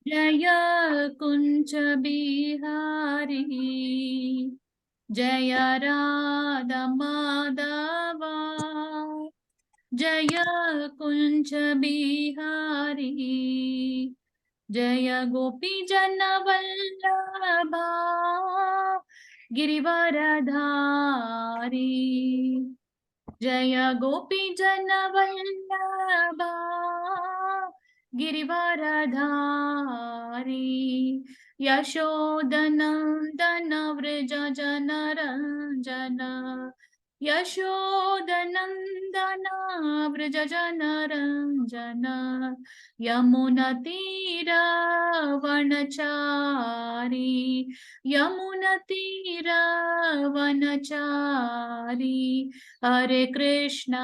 जय कुंज बिहारी जय राधा माधवा जय कुंज बिहारी जय गोपी जन वल्लभा गिरिवरधारी जय गोपी जन वल्लभा गिरिवरधारी यशोदनन्दन व्रज जनरञ्जन यशोदनन्दन व्रज जनरञ्जन यमुनतीरवनचारी यमुनतीरवनचारी हरे कृष्ण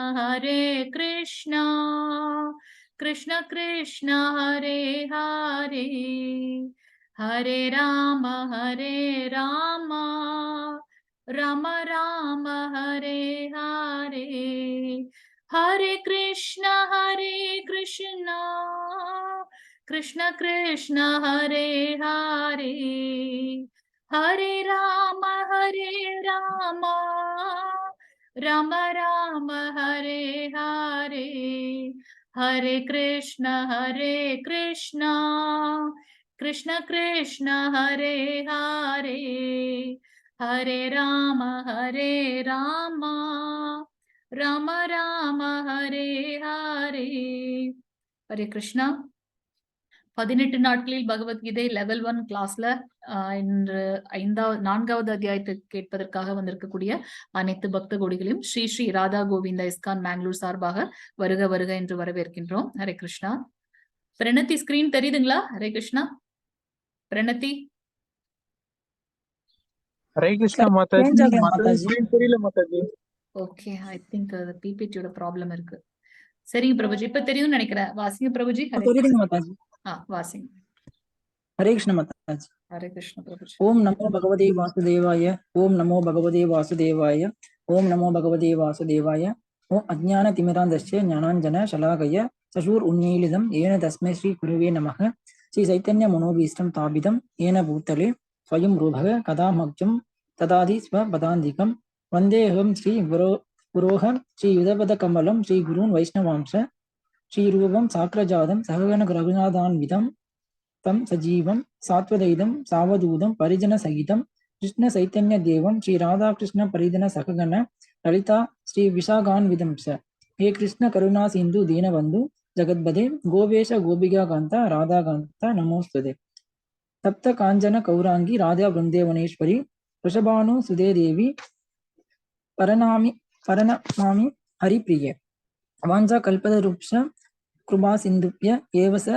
कृष्ण कृष्ण हरे हरे हरे राम राम राम हरे हरे हरे कृष्ण कृष्ण कृष्ण हरे हरे हरे राम राम राम हरे हरे हरे कृष्ण कृष्ण कृष्ण हरे हरे हरे राम राम राम हरे हरे हरे कृष्णा 18 நாட்களில் பகவத்கீதை லெவல் 1 கிளாஸ்ல இன்று 4வது அத்தியாயத்தை கேட்பதற்காக வந்திருக்கக்கூடிய அனைத்து பக்த கோடிகளையும் ஸ்ரீ ஸ்ரீ ராதா கோவிந்தா இஸ்கான் மேங்களூர் சார்பாக வருக வருக என்று வரவேற்கின்றோம். ஹரே கிருஷ்ணா. பிரணத்தி ஸ்கிரீன் தெரியுதுங்களா? ஹரே கிருஷ்ணா. பிரணத்தி. ஹரே கிருஷ்ணா மாதாஜி. ஸ்கிரீன் தெரியல மாதாஜி. ஓகே, ஐ திங்க் அது பிபிடியோட ப்ராப்ளம் இருக்கு. சரிங்க பிரபுஜி, இப்ப தெரியும்னு நினைக்கிறேன். வாசிங்க பிரபுஜி. தெரியுதுங்க மாதாஜி. வாசிங்க. हरे कृष्ण माताजी. हरे कृष्ण प्रभुजी. ओम नमो भगवते वासुदेवाय. ओम नमो भगवते वासुदेवाय. ओम नमो भगवते वासुदेवाय. ओम अज्ञान तिमिरान्धस्य ज्ञानाञ्जन शलाकय चक्षुरुन्मीलितं येन तस्मै श्री गुरुवे नमः. श्री चैतन्य मनोभीष्टं स्थापितं येन भूतले स्वयं रूपः कदा मह्यं तदादि स्वपदान्तिकं वन्देऽहं श्री गुरोः श्री युगपदकमलं श्री गुरून् वैष्णवांश श्री रूपं साग्रजातं सहगण रघुनाथान्वितं तम सजीवं सात्वदैतं सावधूतं परिजन सहितं कृष्ण चैतन्य देवं श्री राधा कृष्ण परिजन सहगण ललिता श्री विशाखान्वितं च हे कृष्ण करुणा सिंधु दीनबंधु जगद्पदे गोवेश गोपिका कांता राधा कांता नमोस्तुते. सप्त कांचन कौरांगी राधा वृंदेवनेश्वरी वृषभानु सुदे देवी परणमामि हरिप्रिये वाञ्छा कल्पतरुक्ष कृपा सिन्धुभ्य एव स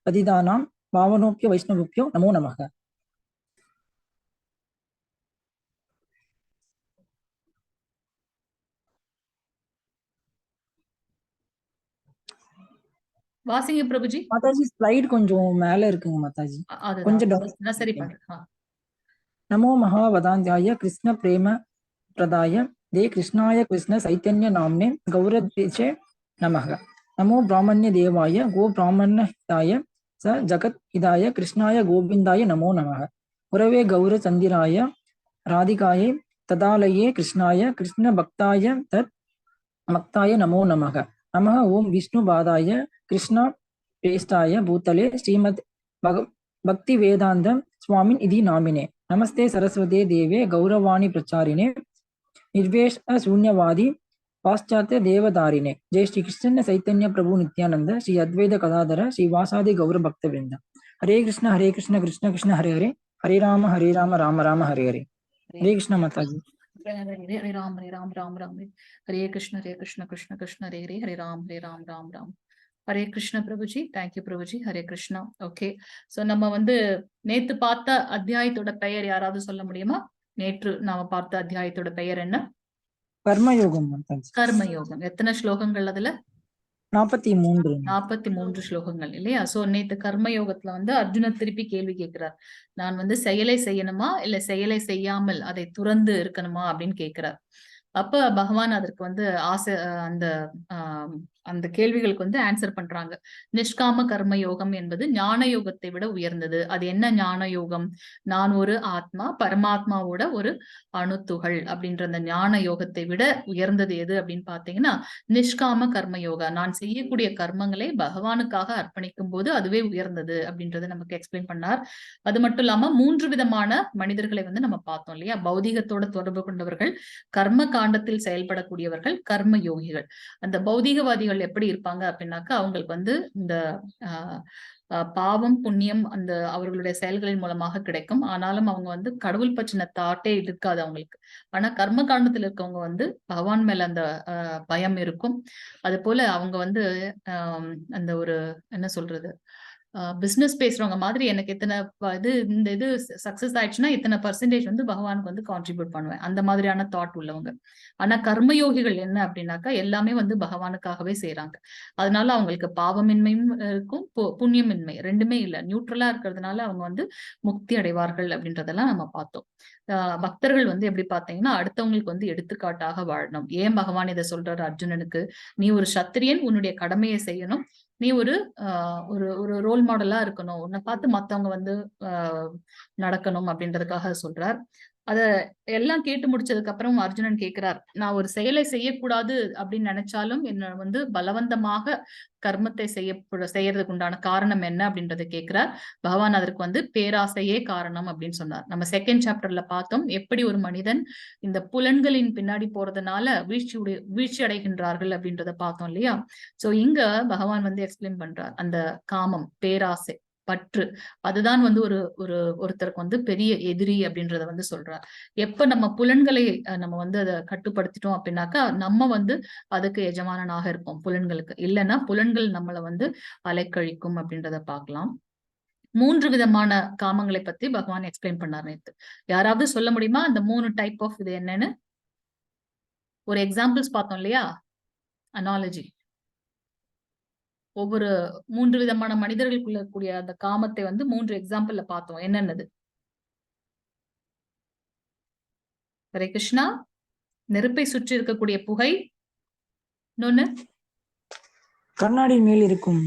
पतितानां पावनोप्य वैष्णवभ्यो नमो नमः. வாசிங்க பிரபுஜி. மாதாஜி ஸ்லைட் கொஞ்சம் மேல இருக்குங்க மாதாஜி. கொஞ்சம் நான் சரி பண்றேன். நமோ மகாவதாந்தியாய கிருஷ்ண பிரேம பிரதாய दे कृष्णाय कृष्ण चैतन्य नाम्ने गौरद्विषे नमः. नमो ब्राह्मण्य देवाय गो ब्राह्मण्यहिताय स जगत् हिताय कृष्णाय गोविन्दाय नमो नमः. गुरवे गौरचन्दिराय राधिकायै तदालये कृष्णाय कृष्ण भक्ताय तत् भक्ताय नमो नमः. नमः ओम विष्णुपादाय कृष्ण प्रेष्ठाय भूतले श्रीमद् भक्ति वेदांत स्वामिन् इति नामिने. नमस्ते सरस्वते देवे गौरवाणी प्रचारिणे निर्वेश शून्यवादी पाश्चात्य देवदारिणे. जय श्री कृष्ण चैतन्य प्रभु नित्यानंद श्री अद्वैत कदाधर श्री वासादि गौर भक्त वृंद. हरे कृष्ण कृष्ण कृष्ण हरे हरे हरे राम राम राम हरे हरे. हरे कृष्ण माताजी. हरे राम राम राम हरे कृष्ण कृष्ण कृष्ण हरे हरे हरे राम राम राम. ஹரே கிருஷ்ண பிரபுஜி. தேங்க்யூ பிரபுஜி. ஹரே கிருஷ்ணா. ஓகே, சோ நம்ம நேத்து பார்த்த அத்தியாயத்தோட பெயர் யாராவது சொல்ல முடியுமா? நேற்று நாம பார்த்த அத்தியாயத்தோட பெயர் என்ன? கர்மயோகம். கர்மயோகம். எத்தனை ஸ்லோகங்கள் அதுல? 43 ஸ்லோகங்கள் இல்லையா? சோ நேத்து கர்மயோகத்துல அர்ஜுனர் திருப்பி கேள்வி கேட்கிறார். நான் செயலை செய்யணுமா இல்ல செயலை செய்யாமல் அதை துறந்து இருக்கணுமா அப்படின்னு கேட்கிறார். அப்ப பகவான் அதற்கு வந்து ஆசை அந்த அந்த கேள்விகளுக்கு வந்து ஆன்சர் பண்றாங்க. நிஷ்காம கர்ம யோகம் என்பது ஞான யோகத்தை விட உயர்ந்தது. அது என்ன ஞான யோகம்? நான் ஒரு ஆத்மா, பரமாத்மாவோட ஒரு அணுத்துகள் அப்படின்ற அந்த ஞான யோகத்தை விட உயர்ந்தது எது அப்படின்னு பாத்தீங்கன்னா நிஷ்காம கர்ம யோகா. நான் செய்யக்கூடிய கர்மங்களை பகவானுக்காக அர்ப்பணிக்கும் போது அதுவே உயர்ந்தது அப்படின்றத நமக்கு எக்ஸ்பிளைன் பண்ணார். அது மட்டும் இல்லாம 3 விதமான மனிதர்களை வந்து நம்ம பார்த்தோம் இல்லையா? பௌதிகத்தோட தொடர்பு கொண்டவர்கள், கர்ம காண்டத்தில் செயல்படக்கூடியவர்கள், கர்ம யோகிகள். அந்த பௌதிகவாதிகள் எப்படி இருப்பாங்க அப்படின்னாக்கா அவங்களுக்கு வந்து இந்த பாவம் புண்ணியம் அந்த அவர்களுடைய செயல்களின் மூலமாக கிடைக்கும். ஆனாலும் அவங்க வந்து கடவுள் பற்றின தாட்டே இருக்காது அவங்களுக்கு. ஆனா கர்ம காண்டத்தில் இருக்கவங்க வந்து பகவான் மேல அந்த பயம் இருக்கும். அது போல அவங்க வந்து அந்த ஒரு என்ன சொல்றது, பிசினஸ் பேசுறவங்க மாதிரி எனக்கு இத்தனை இந்த இது சக்சஸ் ஆயிடுச்சுன்னா இத்தனை பர்சன்டேஜ் வந்து பகவானுக்கு வந்து கான்ட்ரிபியூட் பண்ணுவேன், அந்த மாதிரியான தாட் உள்ளவங்க. ஆனா கர்மயோகிகள் என்ன அப்படின்னாக்கா எல்லாமே வந்து பகவானுக்காகவே செய்யறாங்க. அதனால அவங்களுக்கு பாவமின்மையும் இருக்கும், புண்ணியமின்மை ரெண்டுமே இல்லை, நியூட்ரலா இருக்கிறதுனால அவங்க வந்து முக்தி அடைவார்கள் அப்படின்றதெல்லாம் நம்ம பார்த்தோம். பக்தர்கள் வந்து எப்படி பார்த்தீங்கன்னா அடுத்தவங்களுக்கு வந்து எடுத்துக்காட்டாக வாழணும். ஏன் பகவான் இதை சொல்றாரு அர்ஜுனனுக்கு? நீ ஒரு சத்திரியன், உன்னுடைய கடமையை செய்யணும், நீ ஒரு ஒரு ரோல் மாடலா இருக்கணும், உன்னை பார்த்து மத்தவங்க வந்து நடக்கணும் அப்படின்றதுக்காக சொல்றார். அத எல்லாம் கேட்டு முடிச்சதுக்கு அப்புறம் அர்ஜுனன் கேட்கிறார், நான் ஒரு செயலை செய்யக்கூடாது அப்படின்னு நினைச்சாலும் என்ன வந்து பலவந்தமாக கர்மத்தை செய்யறதுக்கு உண்டான காரணம் என்ன அப்படின்றத கேட்கிறார். பகவான் அதற்கு வந்து பேராசையே காரணம் அப்படின்னு சொன்னார். நம்ம செகண்ட் சாப்டர்ல பார்த்தோம் எப்படி ஒரு மனிதன் இந்த புலன்களின் பின்னாடி போறதுனால வீழ்ச்சி அடைகின்றார்கள் அப்படின்றத பார்த்தோம் இல்லையா? சோ இங்க பகவான் வந்து எக்ஸ்பிளைன் பண்றார், அந்த காமம், பேராசை, பற்று, அதுதான் வந்து ஒருத்தருக்கு வந்து பெரிய எதிரி அப்படின்றத வந்து சொல்றார். எப்ப நம்ம புலன்களை நம்ம வந்து அதை கட்டுப்படுத்திட்டோம் அப்படின்னாக்கா நம்ம வந்து அதுக்கு எஜமானனாக இருப்போம் புலன்களுக்கு. இல்லைன்னா புலன்கள் நம்மளை வந்து அலைக்கழிக்கும் அப்படின்றத பார்க்கலாம். 3 விதமான காமங்களை பத்தி பகவான் எக்ஸ்பிளைன் பண்ணார் நேத்து. யாராவது சொல்ல முடியுமா அந்த 3 டைப் ஆஃப் இது என்னன்னு? ஒரு எக்ஸாம்பிள்ஸ் பார்த்தோம் இல்லையா, அனாலஜி. ஒவ்வொரு 3 விதமான மனிதர்களுக்குள்ள கூடிய அந்த காமத்தை வந்து 3 எக்ஸாம்பிள்ல பார்த்தோம். என்னன்னது? ஹரே கிருஷ்ணா. நெருப்பை சுற்றி இருக்கக்கூடிய புகை, இன்னொன்னு கண்ணாடி மேல் இருக்கும்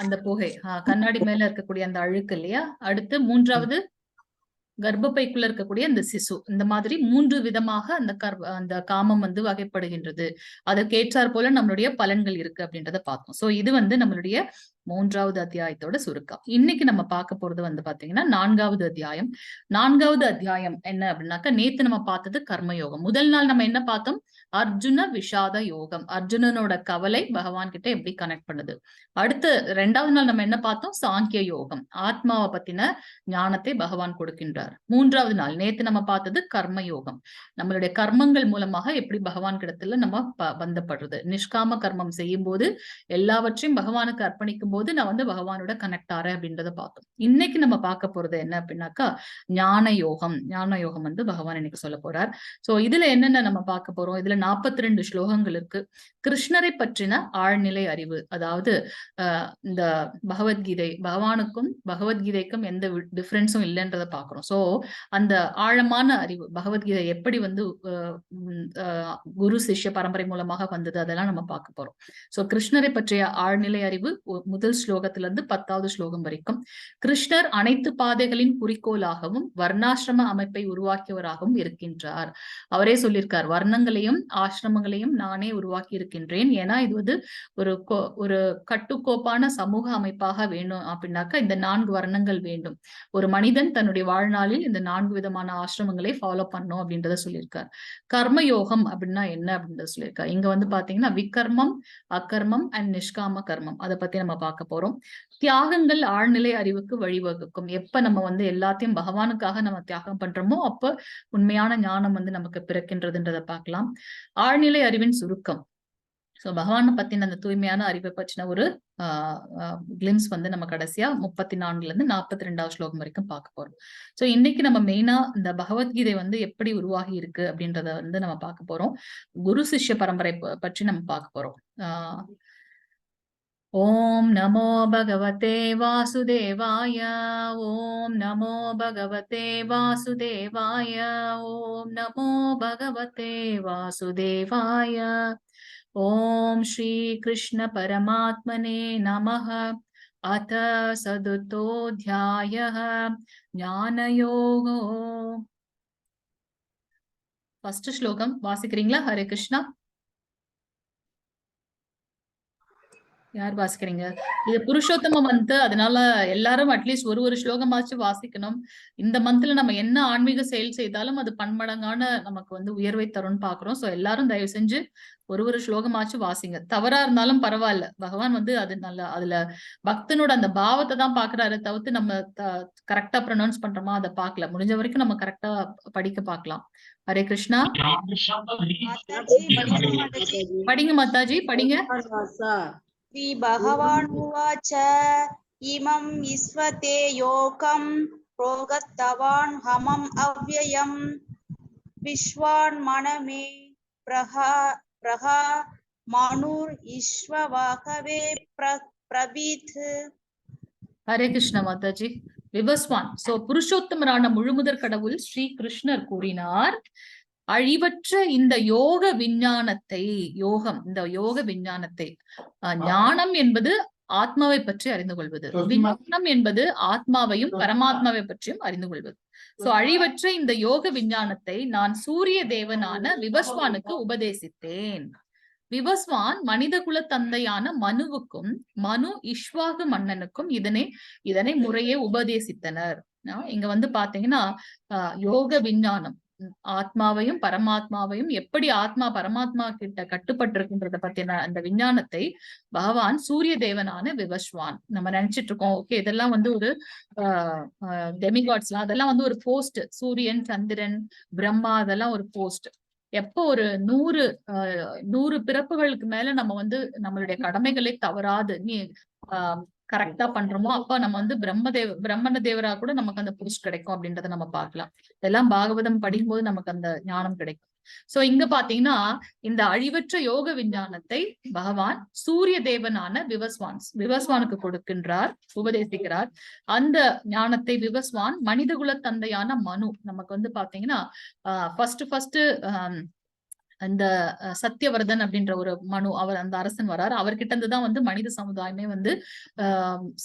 அந்த புகை, கண்ணாடி மேல இருக்கக்கூடிய அந்த அழுக்கு இல்லையா? அடுத்து 3வது கர்ப்பப்பைக்குள்ள இருக்கக்கூடிய அந்த சிசு. இந்த மாதிரி 3 விதமாக அந்த காமம் வந்து வகைப்படுகின்றது. அதற்கு ஏற்றாற் போல நம்மளுடைய பலன்கள் இருக்கு அப்படின்றத பார்த்தோம். சோ இது வந்து நம்மளுடைய 3வது அத்தியாயத்தோட சுருக்கம். இன்னைக்கு நம்ம பார்க்க போறது வந்து பாத்தீங்கன்னா 4வது அத்தியாயம். 4வது அத்தியாயம் என்ன அப்படின்னாக்கா நேத்து நம்ம பார்த்தது கர்மயோகம். முதல் நாள் நம்ம என்ன பார்த்தோம்? அர்ஜுன விஷாத யோகம். அர்ஜுனனோட கவலை பகவான் கிட்ட எப்படி கனெக்ட் பண்ணுது. அடுத்து 2வது நாள் நம்ம என்ன பார்த்தோம்? சாங்கிய யோகம். ஆத்மாவை பத்தின ஞானத்தை பகவான் கொடுக்கின்றார். 3வது நாள் நேத்து நம்ம பார்த்தது கர்ம யோகம். நம்மளுடைய கர்மங்கள் மூலமாக எப்படி பகவான் கிடத்துல நம்ம பந்தப்படுறது. நிஷ்காம கர்மம் செய்யும் போது எல்லாவற்றையும் பகவானுக்கு அர்ப்பணிக்கும் போது நான் வந்து பகவானோட கனெக்ட் ஆறேன் அப்படின்றத பார்த்தோம். இன்னைக்கு நம்ம பார்க்க போறது என்ன அப்படின்னாக்கா ஞான யோகம். ஞான யோகம் வந்து பகவான் இன்னைக்கு சொல்ல போறார். சோ இதுல என்னென்ன நம்ம பார்க்க போறோம்? இதுல 42 ஸ்லோகங்கள் இருக்கு. கிருஷ்ணரை பற்றின ஆழ்நிலை அறிவு, அதாவது இந்த பகவத்கீதை, பகவானுக்கும் பகவத்கீதைக்கும் எந்த டிஃபரன்ஸும் இல்லைன்றத பாக்குறோம். சோ அந்த ஆழமான அறிவு, பகவத்கீதை எப்படி வந்து குரு சிஷ்ய பரம்பரை மூலமாக வந்தது, அதெல்லாம் நம்ம பார்க்க போறோம். சோ கிருஷ்ணரை பற்றிய ஆழ்நிலை அறிவு முதல் ஸ்லோகத்துல இருந்து 10வது ஸ்லோகம் வரைக்கும். கிருஷ்ணர் அனைத்து பாதைகளின் குறிக்கோளாகவும் வர்ணாசிரம அமைப்பை உருவாக்கியவராகவும் இருக்கின்றார். அவரே சொல்லியிருக்கார், வர்ணங்களையும் ஆசிரமங்களையும் நானே உருவாக்கி இருக்கின்றேன். ஏன்னா இது வந்து ஒரு கட்டுக்கோப்பான சமூக அமைப்பாக வேணும் அப்படின்னாக்கா இந்த 4 வர்ணங்கள் வேண்டும். ஒரு மனிதன் தன்னுடைய வாழ்நாளில் இந்த 4 விதமான ஆசிரமங்களை ஃபாலோ பண்ணும் அப்படின்றத சொல்லியிருக்கார். கர்மயோகம் அப்படின்னா என்ன அப்படின்றத சொல்லியிருக்கார். இங்க வந்து பாத்தீங்கன்னா விகர்மம், அகர்மம் அண்ட் நிஷ்காம கர்மம், அதை பத்தி நம்ம பார்க்க போறோம். தியாகங்கள் ஆழ்நிலை அறிவுக்கு வழிவகுக்கும். எப்ப நம்ம வந்து எல்லாத்தையும் பகவானுக்காக நம்ம தியாகம் பண்றோமோ அப்ப உண்மையான ஞானம் வந்து நமக்கு பிறக்கின்றதுன்றதை பார்க்கலாம். ஆழ்நிலை அறிவின் சுருக்கம். சோ பகவானை பத்தின அந்த தூய்மையான அறிவை பற்றின ஒரு கிளிம்ஸ் வந்து நம்ம கடைசியா 34ல இருந்து 42வது ஸ்லோகம் வரைக்கும் பார்க்க போறோம். சோ இன்னைக்கு நம்ம மெயினா இந்த பகவத்கீதை வந்து எப்படி உருவாகி இருக்கு அப்படின்றத வந்து நம்ம பார்க்க போறோம். குரு சிஷ்ய பரம்பரை பற்றி நம்ம பார்க்க போறோம். Om Namo Bhagavate Vasudevaya. Om Namo Bhagavate Vasudevaya. Om Namo Bhagavate Vasudevaya. Om Shri Krishna Paramatmane Namaha. Atha Sadutodhyayah Jnana Yogo. First ஸ்லோகம் வாசிக்கிறீங்களா? ஹரே கிருஷ்ணா. யார் வாசிக்கிறீங்க? இது புருஷோத்தம மந்த், அதனால எல்லாரும் அட்லீஸ்ட் ஒரு ஸ்லோகமாச்சும் வாசிக்கணும். இந்த மந்த்ல நம்ம என்ன ஆன்மீக செயல் செய்தாலும் அது பன்மடங்கான நமக்கு வந்து உயர்வை தரும்னு பாக்குறோம். சோ எல்லாரும் தயவு செஞ்சு ஒரு ஸ்லோகமாச்சும் வாசிங்க. தவறா இருந்தாலும் பரவாயில்ல, பகவான் வந்து அது நல்ல அதுல பக்தனோட அந்த பாவத்தை தான் பாக்குறாரு, தவிர்த்து நம்ம கரெக்டா ப்ரொனவுன்ஸ் பண்றோமா அதை பார்க்கல. முடிஞ்ச வரைக்கும் நம்ம கரெக்டா படிக்க பார்க்கலாம். ஹரே கிருஷ்ணா. படிங்க மாதாஜி, படிங்க. श्री भगवान् उवाच इमं विश्वते योकं प्रोगतवान् हमम् अव्ययम् विश्वान् मनमे प्रहा मनुर् ईश्ववाकवे प्रवीथ. ஹரே கிருஷ்ண மாதாஜி. விவஸ்வான், சோ புருஷோத்தமரான முழுமுதற் கடவுள் ஸ்ரீ கிருஷ்ணர் கூறினார், அழிவற்ற இந்த யோக விஞ்ஞானத்தை, இந்த யோக விஞ்ஞானத்தை, ஞானம் என்பது ஆத்மாவை பற்றி அறிந்து கொள்வது, விஞ்ஞானம் என்பது ஆத்மாவையும் பரமாத்மாவை பற்றியும் அறிந்து கொள்வது. சோ அழிவற்ற இந்த யோக விஞ்ஞானத்தை நான் சூரிய தேவனான விவஸ்வானுக்கு உபதேசித்தேன். விவஸ்வான் மனித குல தந்தையான மனுவுக்கும் மனு இஷ்வாகு மன்னனுக்கும் இதனை முறையே உபதேசித்தனர். இங்க வந்து பாத்தீங்கன்னா யோக விஞ்ஞானம், ஆத்மாவையும் பரமாத்மாவையும் எப்படி ஆத்மா பரமாத்மா கிட்ட கட்டுப்பட்டிருக்குன்றத பத்தின அந்த விஞ்ஞானத்தை பகவான் சூரிய தேவனான விவஸ்வான், நம்ம நினைச்சிட்டு இருக்கோம் ஓகே இதெல்லாம் வந்து ஒரு டெமிகாட்ஸ்லாம், அதெல்லாம் வந்து ஒரு போஸ்ட். சூரியன், சந்திரன், பிரம்மா, அதெல்லாம் ஒரு போஸ்ட். எப்போ ஒரு 100 பிறப்புகளுக்கு மேல நம்ம வந்து நம்மளுடைய கடமைகளை தவறாது கரெக்டா பண்றோமோ அப்ப நம்ம வந்து பிரம்மண தேவரா கூட நமக்கு அந்த போஸ்ட் கிடைக்கும் அப்படின்றத நம்ம பார்க்கலாம். இதெல்லாம் பாகவதம் படிக்கும்போது நமக்கு அந்த ஞானம் கிடைக்கும். சோ இங்க பாத்தீங்கன்னா இந்த அழிவற்ற யோக விஞ்ஞானத்தை பகவான் சூரிய தேவனான விவஸ்வானுக்கு கொடுக்கின்றார், உபதேசிக்கிறார். அந்த ஞானத்தை விவஸ்வான் மனிதகுல தந்தையான மனு, நமக்கு வந்து பாத்தீங்கன்னா ஃபர்ஸ்ட் அந்த சத்தியவர்தன் அப்படின்ற ஒரு மனு, அவர் அந்த அரசன் வரார், அவர்கிட்ட இருந்துதான் வந்து மனித சமுதாயமே வந்து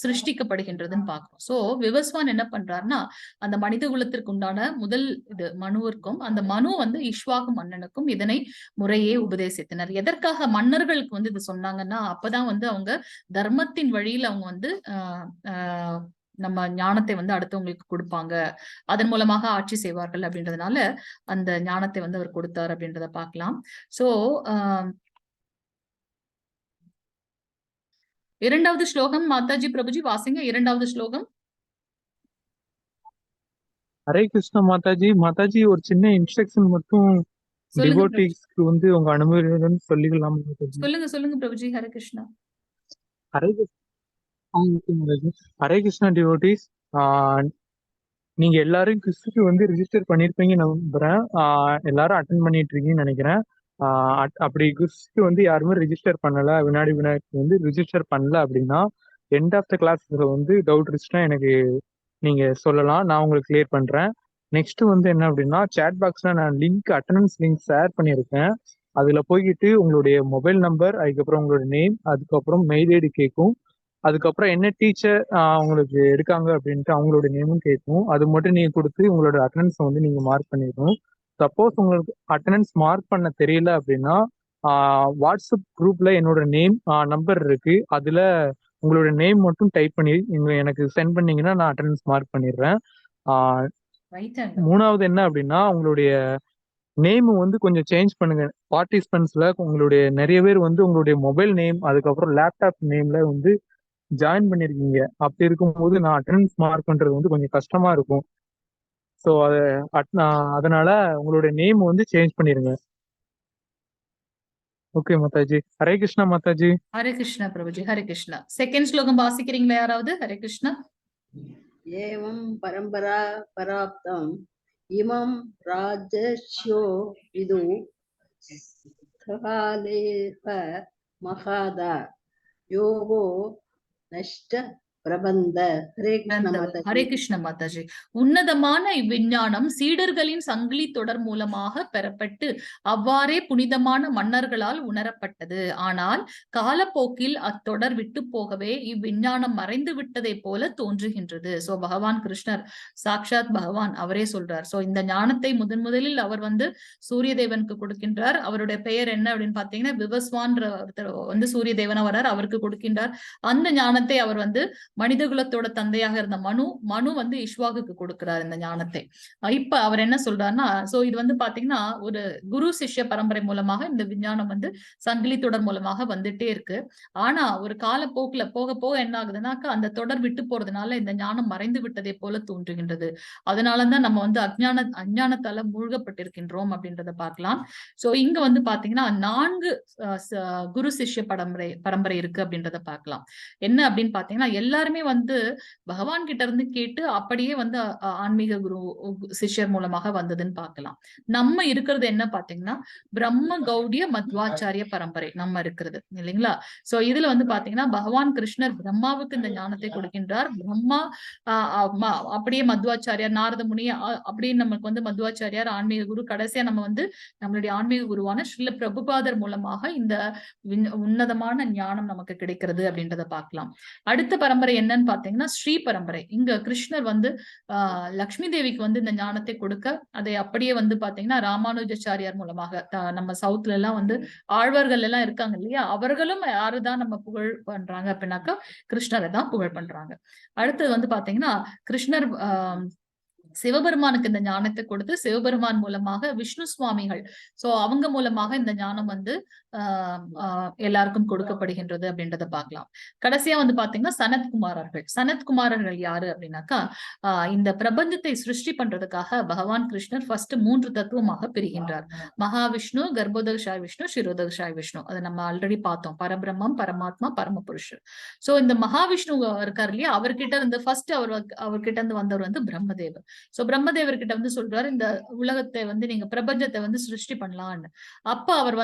சிருஷ்டிக்கப்படுகின்றதுன்னு பாக்குறோம். சோ விவஸ்வான் என்ன பண்றாருன்னா அந்த மனித குலத்திற்கு உண்டான முதல் இது மனுவிற்கும், அந்த மனு வந்து இஷ்வாகு மன்னனுக்கும் இதனை முறையே உபதேசித்தனர். எதற்காக மன்னர்களுக்கு வந்து இது சொன்னாங்கன்னா, அப்பதான் வந்து அவங்க தர்மத்தின் வழியில் அவங்க வந்து நம்ம ஞானத்தை வந்து அடுத்தவங்களுக்கு கொடுப்பாங்க, அதன் மூலமாக ஆட்சி செய்வார்கள் அப்படின்றதுனால அந்த ஞானத்தை வந்து அவர் கொடுத்தார் அப்படின்றத பார்க்கலாம். சோ இரண்டாவது ஸ்லோகம் மாதாஜி பிரபுஜி வாசிங்க. இரண்டாவது ஸ்லோகம். ஹரே கிருஷ்ணா மாதாஜி. மாதாஜி ஒரு சின்ன இன்ஸ்ட்ரக்ஷன் மட்டும் டிவோட்டிஸ்க்கு வந்து உங்க அனுமதியுடன் சொல்லிக்கலாம். சொல்லுங்க பிரபுஜி. ஹரே கிருஷ்ணா. ஹரே கிருஷ்ணா டிவோட்டிஸ், நீங்க எல்லாரும் கிறிஸ்துக்கு வந்து ரிஜிஸ்டர் பண்ணிருப்பீங்கன்னு நம்புறேன். எல்லாரும் அட்டன் பண்ணிட்டு இருக்கீங்கன்னு நினைக்கிறேன். அப்படி கிறிஸ்துக்கு வந்து யாருமே ரிஜிஸ்டர் பண்ணல, வினாடி வந்து ரிஜிஸ்டர் பண்ணல அப்படின்னா எண்ட் ஆஃப் த கிளாஸ்ல வந்து டவுட் இருந்துச்சுன்னா எனக்கு நீங்க சொல்லலாம், நான் உங்களுக்கு கிளியர் பண்றேன். நெக்ஸ்ட் வந்து என்ன அப்படின்னா, சேட் பாக்ஸ்ல நான் அட்டண்டன்ஸ் லிங்க் ஷேர் பண்ணியிருக்கேன். அதுல போய்கிட்டு உங்களுடைய மொபைல் நம்பர், அதுக்கப்புறம் உங்களோட நேம், அதுக்கப்புறம் மெயில் ஐடி கேட்கும். அதுக்கப்புறம் என்ன டீச்சர் உங்களுக்கு எடுக்காங்க அப்படின்ட்டு அவங்களோட நேமும் கேட்கும். அது மட்டும் நீங்க கொடுத்து உங்களோட அட்டண்டன்ஸை வந்து நீங்க மார்க் பண்ணிடணும். சப்போஸ் உங்களுக்கு அட்டண்டன்ஸ் மார்க் பண்ண தெரியல அப்படின்னா வாட்ஸ்அப் குரூப்ல என்னோட நேம் நம்பர் இருக்கு, அதுல உங்களோட நேம் மட்டும் டைப் பண்ணி எனக்கு சென்ட் பண்ணீங்கன்னா நான் அட்டண்டன்ஸ் மார்க் பண்ணிடுறேன். மூணாவது என்ன அப்படின்னா, உங்களுடைய நேம் வந்து கொஞ்சம் சேஞ்ச் பண்ணுங்க. பார்ட்டிசிபென்ட்ஸ்ல உங்களுடைய நிறைய பேர் வந்து உங்களுடைய மொபைல் நேம் அதுக்கப்புறம் லேப்டாப் நேம்ல வந்து ஜாயின் பண்ணிருக்கீங்க. அப்படி இருக்கும்போது நான் அட்டண்டன்ஸ் மார்க் பண்றது வந்து கொஞ்சம் கஷ்டமா இருக்கும். ஸோ அதனால உங்களுடைய நேம் வந்து சேஞ்ச் பண்ணிருங்க. ஓகே மாதாஜி. ஹரே கிருஷ்ணா மாதாஜி. ஹரே கிருஷ்ணா பிரபுஜி. ஹரே கிருஷ்ணா. செகண்ட் ஸ்லோகம் வாசிக்கிறீங்களா யாராவது? ஹரே கிருஷ்ணா. ஏவம் பரம்பரா பராப்தம் இமம் ராஜஸ்யோ விது சகாலேஹ மகாதா योगो नष्ट प्रबंध। हरे कृष्ण माता ஹரே जी। கிருஷ்ண மாதாஜி. உன்னதமான இவ்விஞ்ஞானம் சீடர்களின் சங்கிலி தொடர் மூலமாக பெறப்பட்டு அவ்வாறே புனிதமான மன்னர்களால் உணரப்பட்டது. ஆனால் காலப்போக்கில் அத்தொடர் விட்டு போகவே இவ்விஞ்ஞானம் மறைந்து விட்டதை போல தோன்றுகின்றது. சோ பகவான் கிருஷ்ணர் சாக்ஷாத் பகவான் அவரே சொல்றார். சோ இந்த ஞானத்தை முதலில் அவர் சூரிய தேவனுக்கு கொடுக்கின்றார். அவருடைய பெயர் என்ன அப்படின்னு பாத்தீங்கன்னா விவஸ்வான்ற ஒருத்தர் சூரிய தேவனா வர்றார், அவருக்கு கொடுக்கின்றார். அந்த ஞானத்தை அவர் மனித குலத்தோட தந்தையாக இருந்த மனு இஷ்வாகுக்கு கொடுக்கிறார் இந்த ஞானத்தை. இப்ப அவர் என்ன சொல்றாருன்னா, சோ இது பாத்தீங்கன்னா ஒரு குரு சிஷ்ய பரம்பரை மூலமாக இந்த விஞ்ஞானம் சங்கிலி தொடர் மூலமாக வந்துட்டே இருக்கு. ஆனா ஒரு காலப்போக்குல போக போக என்ன ஆகுதுன்னாக்கா அந்த தொடர் விட்டு போறதுனால இந்த ஞானம் மறைந்து விட்டதை போல தோன்றுகின்றது. அதனாலதான் நம்ம அஞ்ஞானத்தால மூழ்கப்பட்டிருக்கின்றோம் அப்படின்றத பார்க்கலாம். சோ இங்க பாத்தீங்கன்னா 4 குரு சிஷ்ய பரம்பரை இருக்கு அப்படின்றத பார்க்கலாம். என்ன அப்படின்னு பாத்தீங்கன்னா எல்லாருமே பகவான் கிட்ட இருந்து கேட்டு அப்படியே ஆன்மீக குரு சிஷ்யர் மூலமாக வந்ததுன்னு பார்க்கலாம். நம்ம இருக்கிறது என்ன பாத்தீங்கன்னா பிரம்ம கௌடிய மத்வாச்சாரிய பரம்பரை நம்ம இருக்கிறது இல்லைங்களா? சோ இதுல பாத்தீங்கன்னா பகவான் கிருஷ்ணர் பிரம்மாவுக்கு இந்த ஞானத்தை கொடுக்கின்றார். பிரம்மா அப்படியே மத்வாச்சாரியார் நாரத முனி அப்படியே நமக்கு மத்வாச்சாரியார் ஆன்மீக குரு. கடைசியா நம்ம நம்மளுடைய ஆன்மீக குருவான ஸ்ரீல பிரபுபாதர் மூலமாக இந்த உன்னதமான ஞானம் நமக்கு கிடைக்கிறது அப்படின்றத பார்க்கலாம். அடுத்த பரம்பரை என்னன்னு பாத்தீங்கன்னா ஸ்ரீ பரம்பரை. இங்க கிருஷ்ணர் லக்ஷ்மி தேவிக்கு இந்த ஞானத்தை கொடுக்க அதை அப்படியே பாத்தீங்கன்னா ராமானுஜாச்சாரியார் மூலமாக நம்ம சவுத்ல எல்லாம் ஆழ்வார்கள் எல்லாம் இருக்காங்க இல்லையா, அவர்களும் யாருதான் நம்ம புகழ் பண்றாங்க அப்படின்னாக்கா கிருஷ்ணரை தான் புகழ் பண்றாங்க. அடுத்தது பாத்தீங்கன்னா கிருஷ்ணர் சிவபெருமானுக்கு இந்த ஞானத்தை கொடுத்து சிவபெருமான் மூலமாக விஷ்ணு சுவாமிகள் சோ அவங்க மூலமாக இந்த ஞானம் எல்லாருக்கும் கொடுக்கப்படுகின்றது அப்படின்றத பார்க்கலாம். கடைசியா பாத்தீங்கன்னா சனத்குமாரர்கள் யாரு அப்படின்னாக்கா இந்த பிரபஞ்சத்தை சிருஷ்டி பண்றதுக்காக பகவான் கிருஷ்ணர் ஃபர்ஸ்ட் 3 தத்துவமாக பிரிகின்றார். மகாவிஷ்ணு, கர்ப்போதகசாய் விஷ்ணு, சிரோதகசாய் விஷ்ணு. அதை நம்ம ஆல்ரெடி பார்த்தோம். பரபிரம்மம், பரமாத்மா, பரமபுருஷர். சோ இந்த மகாவிஷ்ணு இருக்கார் இல்லையா, அவர்கிட்ட இருந்து ஃபர்ஸ்ட் அவர்கிட்ட இருந்து வந்தவர் பிரம்மதேவர். சோ பிரம்மதேவர்கிட்ட சொல்றாரு இந்த உலகத்தை நீங்க பிரபஞ்சத்தை சிருஷ்டி பண்ணலான்னு. அப்ப அவர்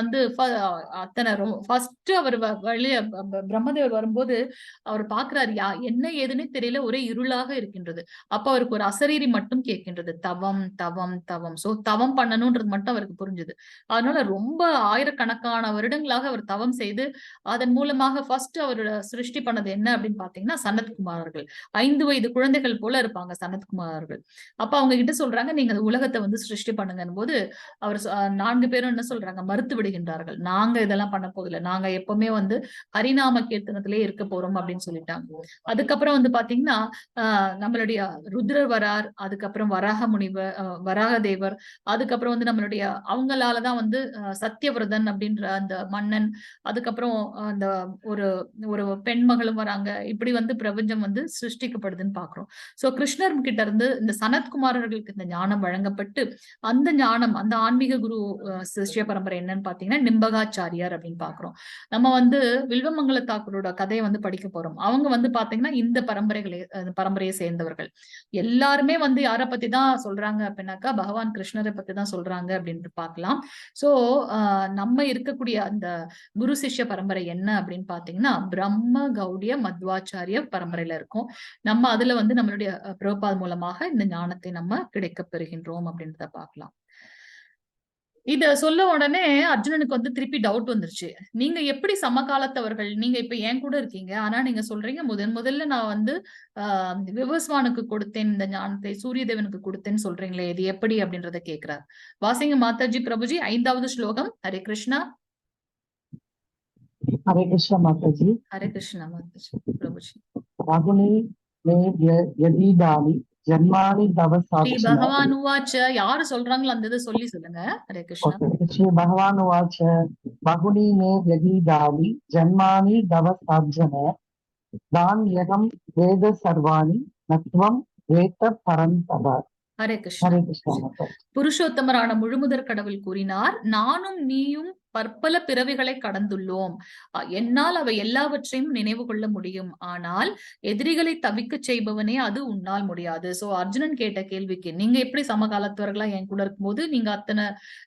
அத்தனை ஃபர்ஸ்ட் அவர் வழிய பிரம்மதேவர் வரும்போது அவர் பாக்குறாரு என்ன ஏதுன்னு தெரியல, ஒரே இருளாக இருக்கின்றது. அப்ப அவருக்கு ஒரு அசரீரி மட்டும் கேட்கின்றது, தவம் தவம் தவம். சோ தவம் பண்ணணும்ன்றது மட்டும் அவருக்கு புரிஞ்சுது. அதனால ரொம்ப ஆயிரக்கணக்கான வருடங்களாக அவர் தவம் செய்து அதன் மூலமாக ஃபர்ஸ்ட் அவர் சிருஷ்டி பண்ணது என்ன அப்படின்னு பாத்தீங்கன்னா சனத்குமாரர்கள். 5 வயது குழந்தைகள் போல இருப்பாங்க சனத்குமாரர்கள். அப்ப அவங்க கிட்ட சொல்றாங்க நீங்க உலகத்தை சிருஷ்டி பண்ணுங்க போது அவர் 4 பேரும் என்ன சொல்றாங்க, மறுத்து விடுகின்றார்கள். நாங்க இதெல்லாம் பண்ண போதில்லை, நாங்க எப்பவுமே ஹரிநாம கீர்த்தனத்திலே இருக்க போறோம் அப்படின்னு சொல்லிட்டாங்க. அதுக்கப்புறம் பாத்தீங்கன்னா நம்மளுடைய ருத்ரர் வரார், அதுக்கப்புறம் வராக தேவர், அதுக்கப்புறம் நம்மளுடைய அவங்களாலதான் சத்தியவிரதன் அப்படின்ற அந்த மன்னன், அதுக்கப்புறம் அந்த ஒரு பெண்மகளும் வராங்க. இப்படி பிரபஞ்சம் சிருஷ்டிக்கப்படுதுன்னு பாக்குறோம். சோ கிருஷ்ணர் கிட்ட இருந்து இந்த சனத்குமாரர்களுக்கு இந்த ஞானம் வழங்கப்பட்டு அந்த ஞானம் அந்த ஆன்மீக குரு சிஷ்ய பரம்பரை என்னன்னு பாத்தீங்கன்னா நிம்பகாச்சாரியார் அப்படின்னு பாக்குறோம். நம்ம வில்வமங்கல தாக்கூரோட கதையை படிக்க போறோம். அவங்க பாத்தீங்கன்னா இந்த பரம்பரையை சேர்ந்தவர்கள். எல்லாருமே யார பத்தி தான் சொல்றாங்க அப்படின்னாக்கா பகவான் கிருஷ்ணரை பத்தி தான் சொல்றாங்க அப்படின்னு பார்க்கலாம். சோ நம்ம இருக்கக்கூடிய அந்த குரு சிஷ்ய பரம்பரை என்ன அப்படின்னு பாத்தீங்கன்னா பிரம்ம கௌடிய மத்வாச்சாரிய பரம்பரையில இருக்கும். நம்ம அதுல நம்மளுடைய பிரபுபாத் மூலமாக இந்த ஞானத்தை நம்ம கிடைக்க பெறுகின்றோம் அப்படின்றத பார்க்கலாம். இத சொல்ல உடனே அர்ஜுனனுக்கு திருப்பி டவுட் வந்துருச்சு. நீங்க எப்படி சமகாலத்தவர்கள், நீங்க இப்ப என் கூட இருக்கீங்க, ஆனா நீங்க சொல்றீங்க முதல்ல நான் விவஸ்வானுக்கு கொடுத்தேன் இந்த ஞானத்தை, சூரிய தேவனுக்கு கொடுத்தேன்னு சொல்றீங்களே, இது எப்படி அப்படின்றத கேட்கிறார். வாசிங்க மாதாஜி பிரபுஜி 5வது ஸ்லோகம். ஹரே கிருஷ்ணா. हरे कृष्ण माता जी। हरे कृष्णा माताजी प्रभुजी। रागुनी में यदीदानी जन्मानि तव ஸ்ரீ பகவான் உவாச்ச. யாரு சொல்றாங்களோ அந்த இதை சொல்லுங்க. ஹரே கிருஷ்ணா. श्री भगवान उवाच बहुनी मे यदीदानि जन्मानि तव सार्जन दान्यहं वेद सर्वाणि नत्वं वेत्त परन्तप। ஹரே கிருஷ்ணா. हरे कृष्ण माता। புருஷோத்தமரான முழுமுதற் கடவுள் கூறினார், நானும் நீயும் பற்பல பிறவிகளை கடந்துள்ளோம். என்னால் அவை எல்லாவற்றையும் நினைவு கொள்ள முடியும். ஆனால் எதிரிகளை தவிக்க செய்பவனே அது உன்னால் முடியாது. சோ அர்ஜுனன் கேட்ட கேள்விக்கு நீங்க எப்படி சமகாலத்தவர்களா என் கூட இருக்கும்போது நீங்க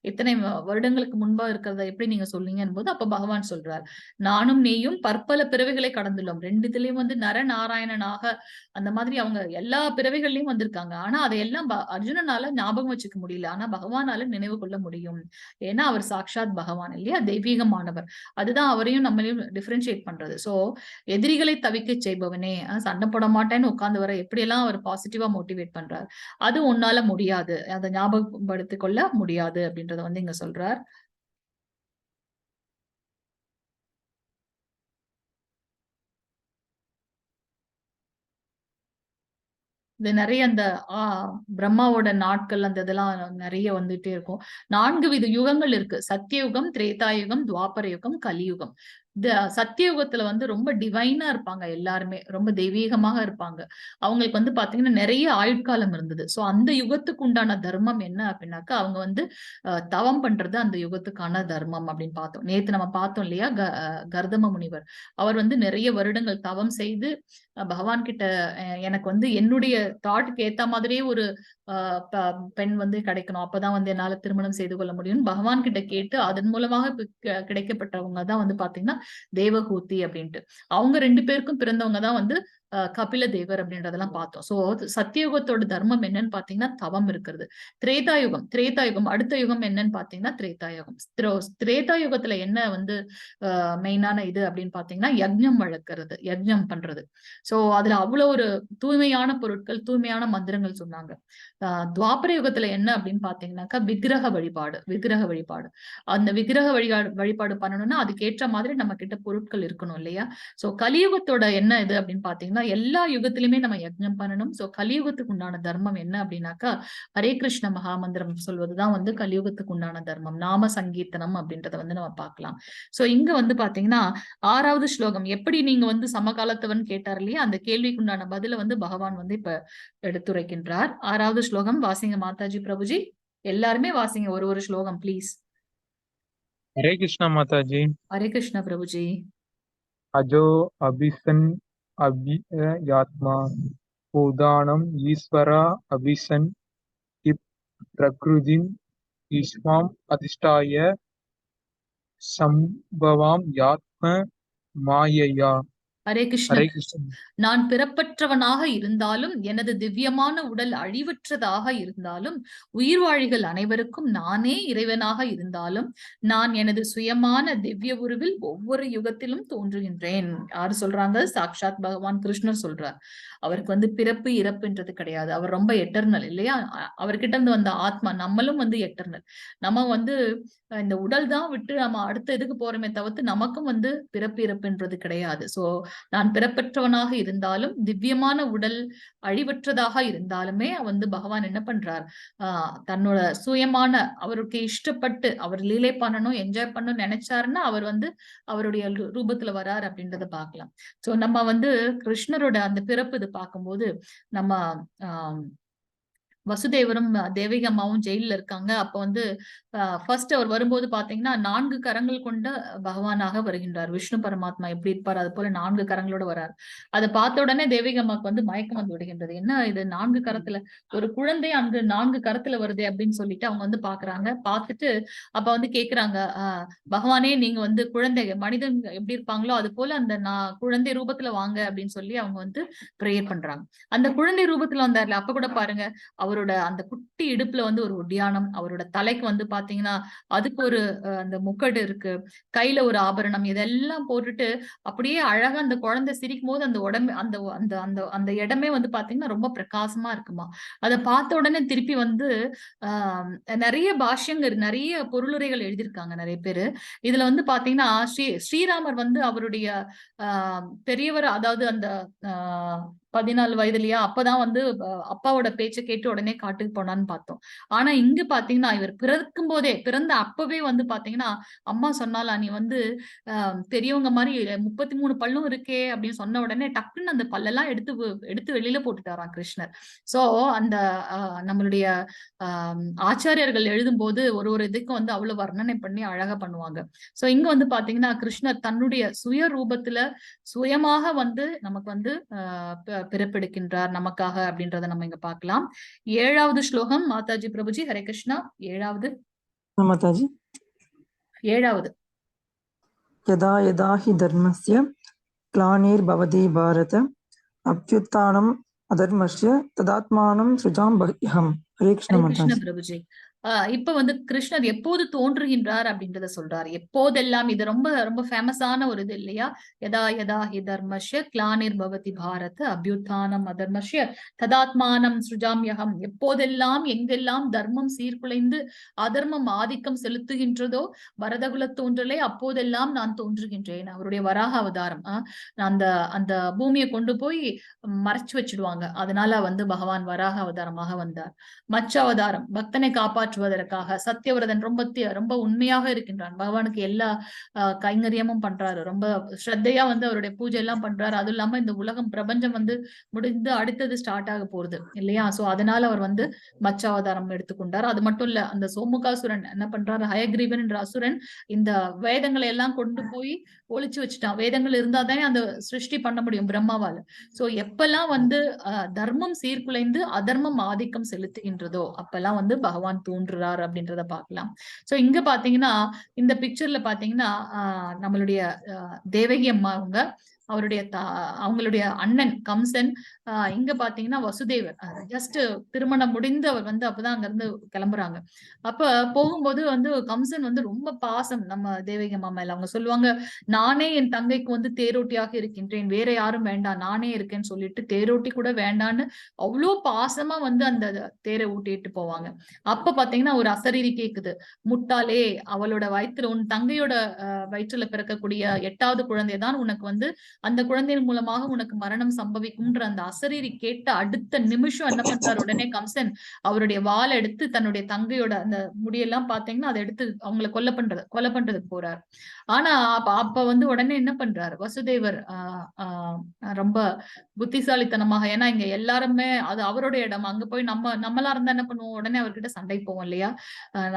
இத்தனை வருடங்களுக்கு முன்பா இருக்கிறத எப்படி நீங்க சொல்றீங்கன்னு போது அப்ப பகவான் சொல்றார், நானும் நீயும் பற்பல பிறவிகளை கடந்துள்ளோம். ரெண்டுத்திலயும் வந்து நரநாராயணனாக அந்த மாதிரி அவங்க எல்லா பிறவிகள்லயும் வந்திருக்காங்க. ஆனா அதையெல்லாம் அர்ஜுனனால ஞாபகம் வச்சுக்க முடியல. ஆனா பகவானால நினைவு கொள்ள முடியும். ஏன்னா அவர் சாக்ஷாத் பகவான் இல்லையா, தெய்வீகமானவர். அதுதான் அவரையும் நம்மளையும் டிஃபரன்ஷியேட் பண்றது. சோ எதிரிகளை தவிக்க செய்பவனே, சண்டை போட மாட்டேன்னு உட்கார்ந்து வர எப்படியெல்லாம் அவர் பாசிட்டிவா மோட்டிவேட் பண்றார். அது உன்னால முடியாது, அதை ஞாபகப்படுத்திக் கொள்ள முடியாது அப்படின்றத வந்து இங்க சொல்றார். இது நிறைய அந்த பிரம்மாவோட நாட்கள் அந்த இதெல்லாம் நிறைய வந்துட்டே இருக்கும். 4 வித யுகங்கள் இருக்கு. சத்தியயுகம், திரேதாயுகம், துவாபர யுகம், கலியுகம். இந்த சத்தியயுகத்துல வந்து ரொம்ப டிவைனா இருப்பாங்க எல்லாருமே, ரொம்ப தெய்வீகமாக இருப்பாங்க. அவங்களுக்கு வந்து பாத்தீங்கன்னா நிறைய ஆயுட்காலம் இருந்தது. சோ அந்த யுகத்துக்கு உண்டான தர்மம் என்ன அப்படின்னாக்கா அவங்க வந்து தவம் பண்றது அந்த யுகத்துக்கான தர்மம் அப்படின்னு பார்த்தோம். நேத்து நம்ம பார்த்தோம் இல்லையா, கர்தம முனிவர் அவர் வந்து நிறைய வருடங்கள் தவம் செய்து பகவான் கிட்ட எனக்கு வந்து என்னுடைய தாட்டுக்கு ஏத்த மாதிரியே ஒரு பெண் வந்து கிடைக்கணும், அப்பதான் வந்து என்னால திருமணம் செய்து கொள்ள முடியும் பகவான் கிட்ட கேட்டு அதன் மூலமாக கிடைக்கப்பட்டவங்க தான் வந்து பாத்தீங்கன்னா தேவகூதி அப்படின்ட்டு. அவங்க 2 பேருக்கும் பிறந்தவங்க தான் வந்து கபில தேவர் அப்படின்றதெல்லாம் பார்த்தோம். சோ சத்தியயுகத்தோட தர்மம் என்னன்னு பாத்தீங்கன்னா தவம் இருக்கிறது. திரேதாயுகம் அடுத்த யுகம் என்னன்னு பாத்தீங்கன்னா திரேதாயுகம். திரேதாயுகத்துல என்ன வந்து மெயினான இது அப்படின்னு பாத்தீங்கன்னா யஜ்ஞம் வளர்க்கறது, யஜ்ஞம் பண்றது. சோ அதுல அவ்வளவு ஒரு தூய்மையான பொருட்கள், தூய்மையான மந்திரங்கள் சொன்னாங்க. துவாபர யுகத்துல என்ன அப்படின்னு பாத்தீங்கன்னாக்கா விக்கிரக வழிபாடு. அந்த விக்கிரக வழிபாடு பண்ணணும்னா அதுக்கேற்ற மாதிரி நம்ம கிட்ட பொருட்கள் இருக்கணும் இல்லையா. சோ கலியுகத்தோட என்ன இது அப்படின்னு பாத்தீங்கன்னா எல்லா யுகத்திலுமே நம்ம யஜ்ஞம் பண்ணணும். சோ கலியுகத்துக்கு உண்டான தர்மம் என்ன அப்படின்னாக்கா ஹரே கிருஷ்ண மகாமந்திரம் சொல்வதுதான் வந்து கலியுகத்துக்கு உண்டான தர்மம், நாம சங்கீர்த்தனம் அப்படின்றத வந்து நம்ம பார்க்கலாம். சோ இங்க வந்து பாத்தீங்கன்னா 6வது ஸ்லோகம், எப்படி நீங்க வந்து சமகாலத்தவன் கேட்டார் இல்லையா, அந்த கேள்விக்கு உண்டான பதில வந்து பகவான் வந்து இப்ப எடுத்துரைக்கின்றார். 6வது ஸ்லோகம் வாசிங்க மாதாஜி பிரபுஜி, எல்லாருமே வாசிங்க ஒரு ஸ்லோகம் ப்ளீஸ். ஹரே கிருஷ்ணா மாதாஜி. ஹரே கிருஷ்ண பிரபுஜி. அஜோ அபிசன் அபியாத்மா உதானம் ஈஸ்வரா அபிசன் இப் பிரகிருதிம் ஈஸ்வாம் அதிஷ்டாய சம்பவாம் யாத்ம மாயையா. ஹரே கிருஷ்ண. ஹரே கிருஷ்ணா. நான் பிறப்பற்றவனாக இருந்தாலும் எனது திவ்யமான உடல் அழிவற்றதாக இருந்தாலும் உயிர்வாழிகள் அனைவருக்கும் நானே இறைவனாக இருந்தாலும் நான் எனது சுயமான திவ்ய உருவில் ஒவ்வொரு யுகத்திலும் தோன்றுகின்றேன். யாரு சொல்றாங்க? சாக்ஷாத் பகவான் கிருஷ்ணர் சொல்றார். அவருக்கு வந்து பிறப்பு இறப்புன்றது கிடையாது. அவர் ரொம்ப எட்டர்னல் இல்லையா. அவர்கிட்ட இருந்து வந்த ஆத்மா, நம்மளும் வந்து எட்டர்னல். நம்ம வந்து இந்த உடல் தான் விட்டு நம்ம அடுத்த இதுக்கு போறோமே தவிர்த்து நமக்கும் வந்து பிறப்பு இறப்புன்றது கிடையாது. சோ நான் பிறப்பற்றவனாக இருந்தாலும் திவ்யமான உடல் அழிவற்றதாக இருந்தாலுமே வந்து பகவான் என்ன பண்றார், தன்னோட சுயமான அவருக்கு இஷ்டப்பட்டு அவர் லீலை பண்ணணும், என்ஜாய் பண்ணணும்னு நினைச்சாருன்னா அவர் வந்து அவருடைய ரூபத்துல வரார் அப்படின்றத பார்க்கலாம். சோ நம்ம வந்து கிருஷ்ணரோட அந்த பிறப்பு இது பார்க்கும்போது நம்ம வசுதேவரும் தேவகி அம்மாவும் ஜெயில இருக்காங்க. அப்ப வந்து ஃபர்ஸ்ட் அவர் வரும்போது பாத்தீங்கன்னா 4 கரங்கள் கொண்ட பகவானாக வருகின்றார். விஷ்ணு பரமாத்மா எப்படி இருப்பார் அது போல 4 கரங்களோட வர்றார். அதை பார்த்த உடனே தேவகி அம்மாவுக்கு வந்து மயக்கம் வந்து விடுகின்றது. என்ன இது 4 கரத்துல ஒரு குழந்தை அங்கு 4 கரத்துல வருது அப்படின்னு சொல்லிட்டு அவங்க வந்து பாக்குறாங்க. பார்த்துட்டு அப்ப வந்து கேக்குறாங்க, பகவானே நீங்க வந்து குழந்தை மனிதன் எப்படி இருப்பாங்களோ அது போல அந்த குழந்தை ரூபத்துல வாங்க அப்படின்னு சொல்லி அவங்க வந்து பிரேயர் பண்றாங்க. அந்த குழந்தை ரூபத்துல வந்தார்ல அப்ப கூட பாருங்க, அவரோட அந்த குட்டி இடுப்புல வந்து ஒரு ஒட்டியானம், அவரோட தலைக்கு வந்து பாத்தீங்கன்னா அதுக்கு ஒரு அந்த முக்கடு இருக்கு, கையில ஒரு ஆபரணம், இதெல்லாம் போட்டுட்டு அப்படியே அழகா அந்த குழந்தை சிரிக்கும் போது அந்த உடம்பு அந்த அந்த அந்த அந்த இடமே வந்து பாத்தீங்கன்னா ரொம்ப பிரகாசமா இருக்குமா. அதை பார்த்த உடனே திருப்பி வந்து நிறைய பாஷ்யங்கள், நிறைய பொருளுரைகள் எழுதியிருக்காங்க நிறைய பேரு. இதுல வந்து பாத்தீங்கன்னா ஸ்ரீராமர் வந்து அவருடைய பெரியவர், அதாவது அந்த 14 வயதுலயா அப்பதான் வந்து அப்பாவோட பேச்சை கேட்டு உடனே காட்டுக்கு போனான்னு பார்த்தோம். ஆனா இங்க பாத்தீங்கன்னா இவர் பிறக்கும் போதே பிறந்த அப்பவே வந்து பாத்தீங்கன்னா அம்மா சொன்னாலா நீ வந்து பெரியவங்க மாதிரி 33 பல்லும் இருக்கே அப்படின்னு சொன்ன உடனே டக்குன்னு அந்த பல்லெல்லாம் எடுத்து வெளியில போட்டுட்டாராம் கிருஷ்ணர். சோ அந்த நம்மளுடைய ஆச்சாரியர்கள் எழுதும்போது ஒரு இதுக்கும் வந்து அவ்வளவு வர்ணனை பண்ணி அழகா பண்ணுவாங்க. சோ இங்க வந்து பாத்தீங்கன்னா கிருஷ்ணர் தன்னுடைய சுய ரூபத்துல சுயமாக வந்து நமக்கு வந்து பிறப்பெடுக்கின்றார் நமக்காக அப்படின்றத நம்ம இங்க பார்க்கலாம். 7வது ஸ்லோகம் மாதாஜி பிரபுஜி ஹரே கிருஷ்ணா. 7வது மாதாஜி 7வது यदा यदा हि धर्मस्य ग्लानिर्भवति भारत अभ्युत्थानम् अधर्मस्य तदात्मानं सृजाम्यहम्. हरे कृष्ण ஹரே கிருஷ்ண माताजी. பிரபுஜி. இப்ப வந்து கிருஷ்ணர் எப்போது தோன்றுகின்றார் அப்படின்றத சொல்றாரு. எப்போதெல்லாம் இது ரொம்ப ரொம்ப ஃபேமஸான ஒரு இது இல்லையா? யதா யதா ஹி தர்மஸ்ய கிளானிர் பவதி பாரத அபியுத்தானம் அதர்மஸ்ய ததாத்மானம் சுஜாம்யகம். எப்போதெல்லாம் எங்கெல்லாம் தர்மம் சீர்குலைந்து அதர்மம் ஆதிக்கம் செலுத்துகின்றதோ பரதகுல தோன்றலே அப்போதெல்லாம் நான் தோன்றுகின்றேன். அவருடைய வராக அவதாரம் அந்த அந்த பூமியை கொண்டு போய் மறைச்சு வச்சிடுவாங்க. அதனால வந்து பகவான் வராக அவதாரமாக வந்தார். மச்ச அவதாரம் பக்தனை காப்பாற்றுவதற்காக. சத்தியவிரதன் ரொம்ப உண்மையாக இருக்கின்றான். பகவானுக்கு எல்லா கைங்கரியமும் பண்றாரு. ரொம்ப ஸ்ரத்தையா வந்து அவருடைய பூஜை எல்லாம் பண்றாரு. அதுவும் இல்லாம இந்த உலகம் பிரபஞ்சம் வந்து முடிந்து அடுத்தது ஸ்டார்ட் ஆக போறது இல்லையா? சோ அதனால அவர் வந்து மச்ச அவதாரம் எடுத்துக்கொண்டார். அது மட்டும் இல்ல, அந்த சோமுகாசுரன் என்ன பண்றாரு, ஹயக்ரீவன் என்ற அசுரன் இந்த வேதங்களை எல்லாம் கொண்டு போய் ஒளிச்சு வச்சுட்டான். வேதங்கள் இருந்தாதானே அந்த சிருஷ்டி பண்ண முடியும் பிரம்மாவால. சோ எப்பெல்லாம் வந்து தர்மம் சீர்குலைந்து அதர்மம் ஆதிக்கம் செலுத்துகின்றதோ அப்பெல்லாம் வந்து பகவான் தோன்றுறார் அப்படின்றத பார்க்கலாம். சோ இங்க பாத்தீங்கன்னா இந்த பிக்சர்ல பாத்தீங்கன்னா நம்மளுடைய தேவகி அம்மா அவருடைய அவங்களுடைய அண்ணன் கம்சன், இங்க பாத்தீங்கன்னா வசுதேவர் ஜஸ்ட் திருமணம் முடிந்து அவர் வந்து அப்பதான் அங்க இருந்து கிளம்புறாங்க. அப்ப போகும்போது வந்து கம்சன் வந்து ரொம்ப பாசம் நம்ம தேவகி அம்மா மேல. அவங்க சொல்லுவாங்க, நானே என் தங்கைக்கு வந்து தேரோட்டியாக இருக்கின்றேன், வேற யாரும் வேண்டாம், நானே இருக்கேன்னு சொல்லிட்டு தேரோட்டி கூட வேண்டான்னு அவ்வளோ பாசமா வந்து அந்த தேரை ஊட்டிட்டு போவாங்க. அப்ப பாத்தீங்கன்னா ஒரு அசரீரி கேக்குது, முட்டாளே, அவளோட வயிற்றுல உன் தங்கையோட வயிற்றுல பிறக்கக்கூடிய 8வது குழந்தைதான் உனக்கு வந்து அந்த குழந்தையின் மூலமாக உனக்கு மரணம் சம்பவிக்கும்ன்ற அந்த அசரீரி கேட்ட அடுத்த நிமிஷம் என்ன பண்றாரு, உடனே கம்சன் அவருடைய வாளை எடுத்து தன்னுடைய தங்கையோட அந்த முடியெல்லாம் பாத்தீங்கன்னா அதை எடுத்து அவங்களை கொலை பண்றதுக்கு போறாரு. ஆனா அப்ப வந்து உடனே என்ன பண்றாரு வசுதேவர், ரொம்ப புத்திசாலித்தனமாக, ஏன்னா இங்க எல்லாருமே அது அவருடைய இடம், அங்க போய் நம்மளா இருந்தா என்ன பண்ணுவோம், உடனே அவர்கிட்ட சண்டை போவோம் இல்லையா?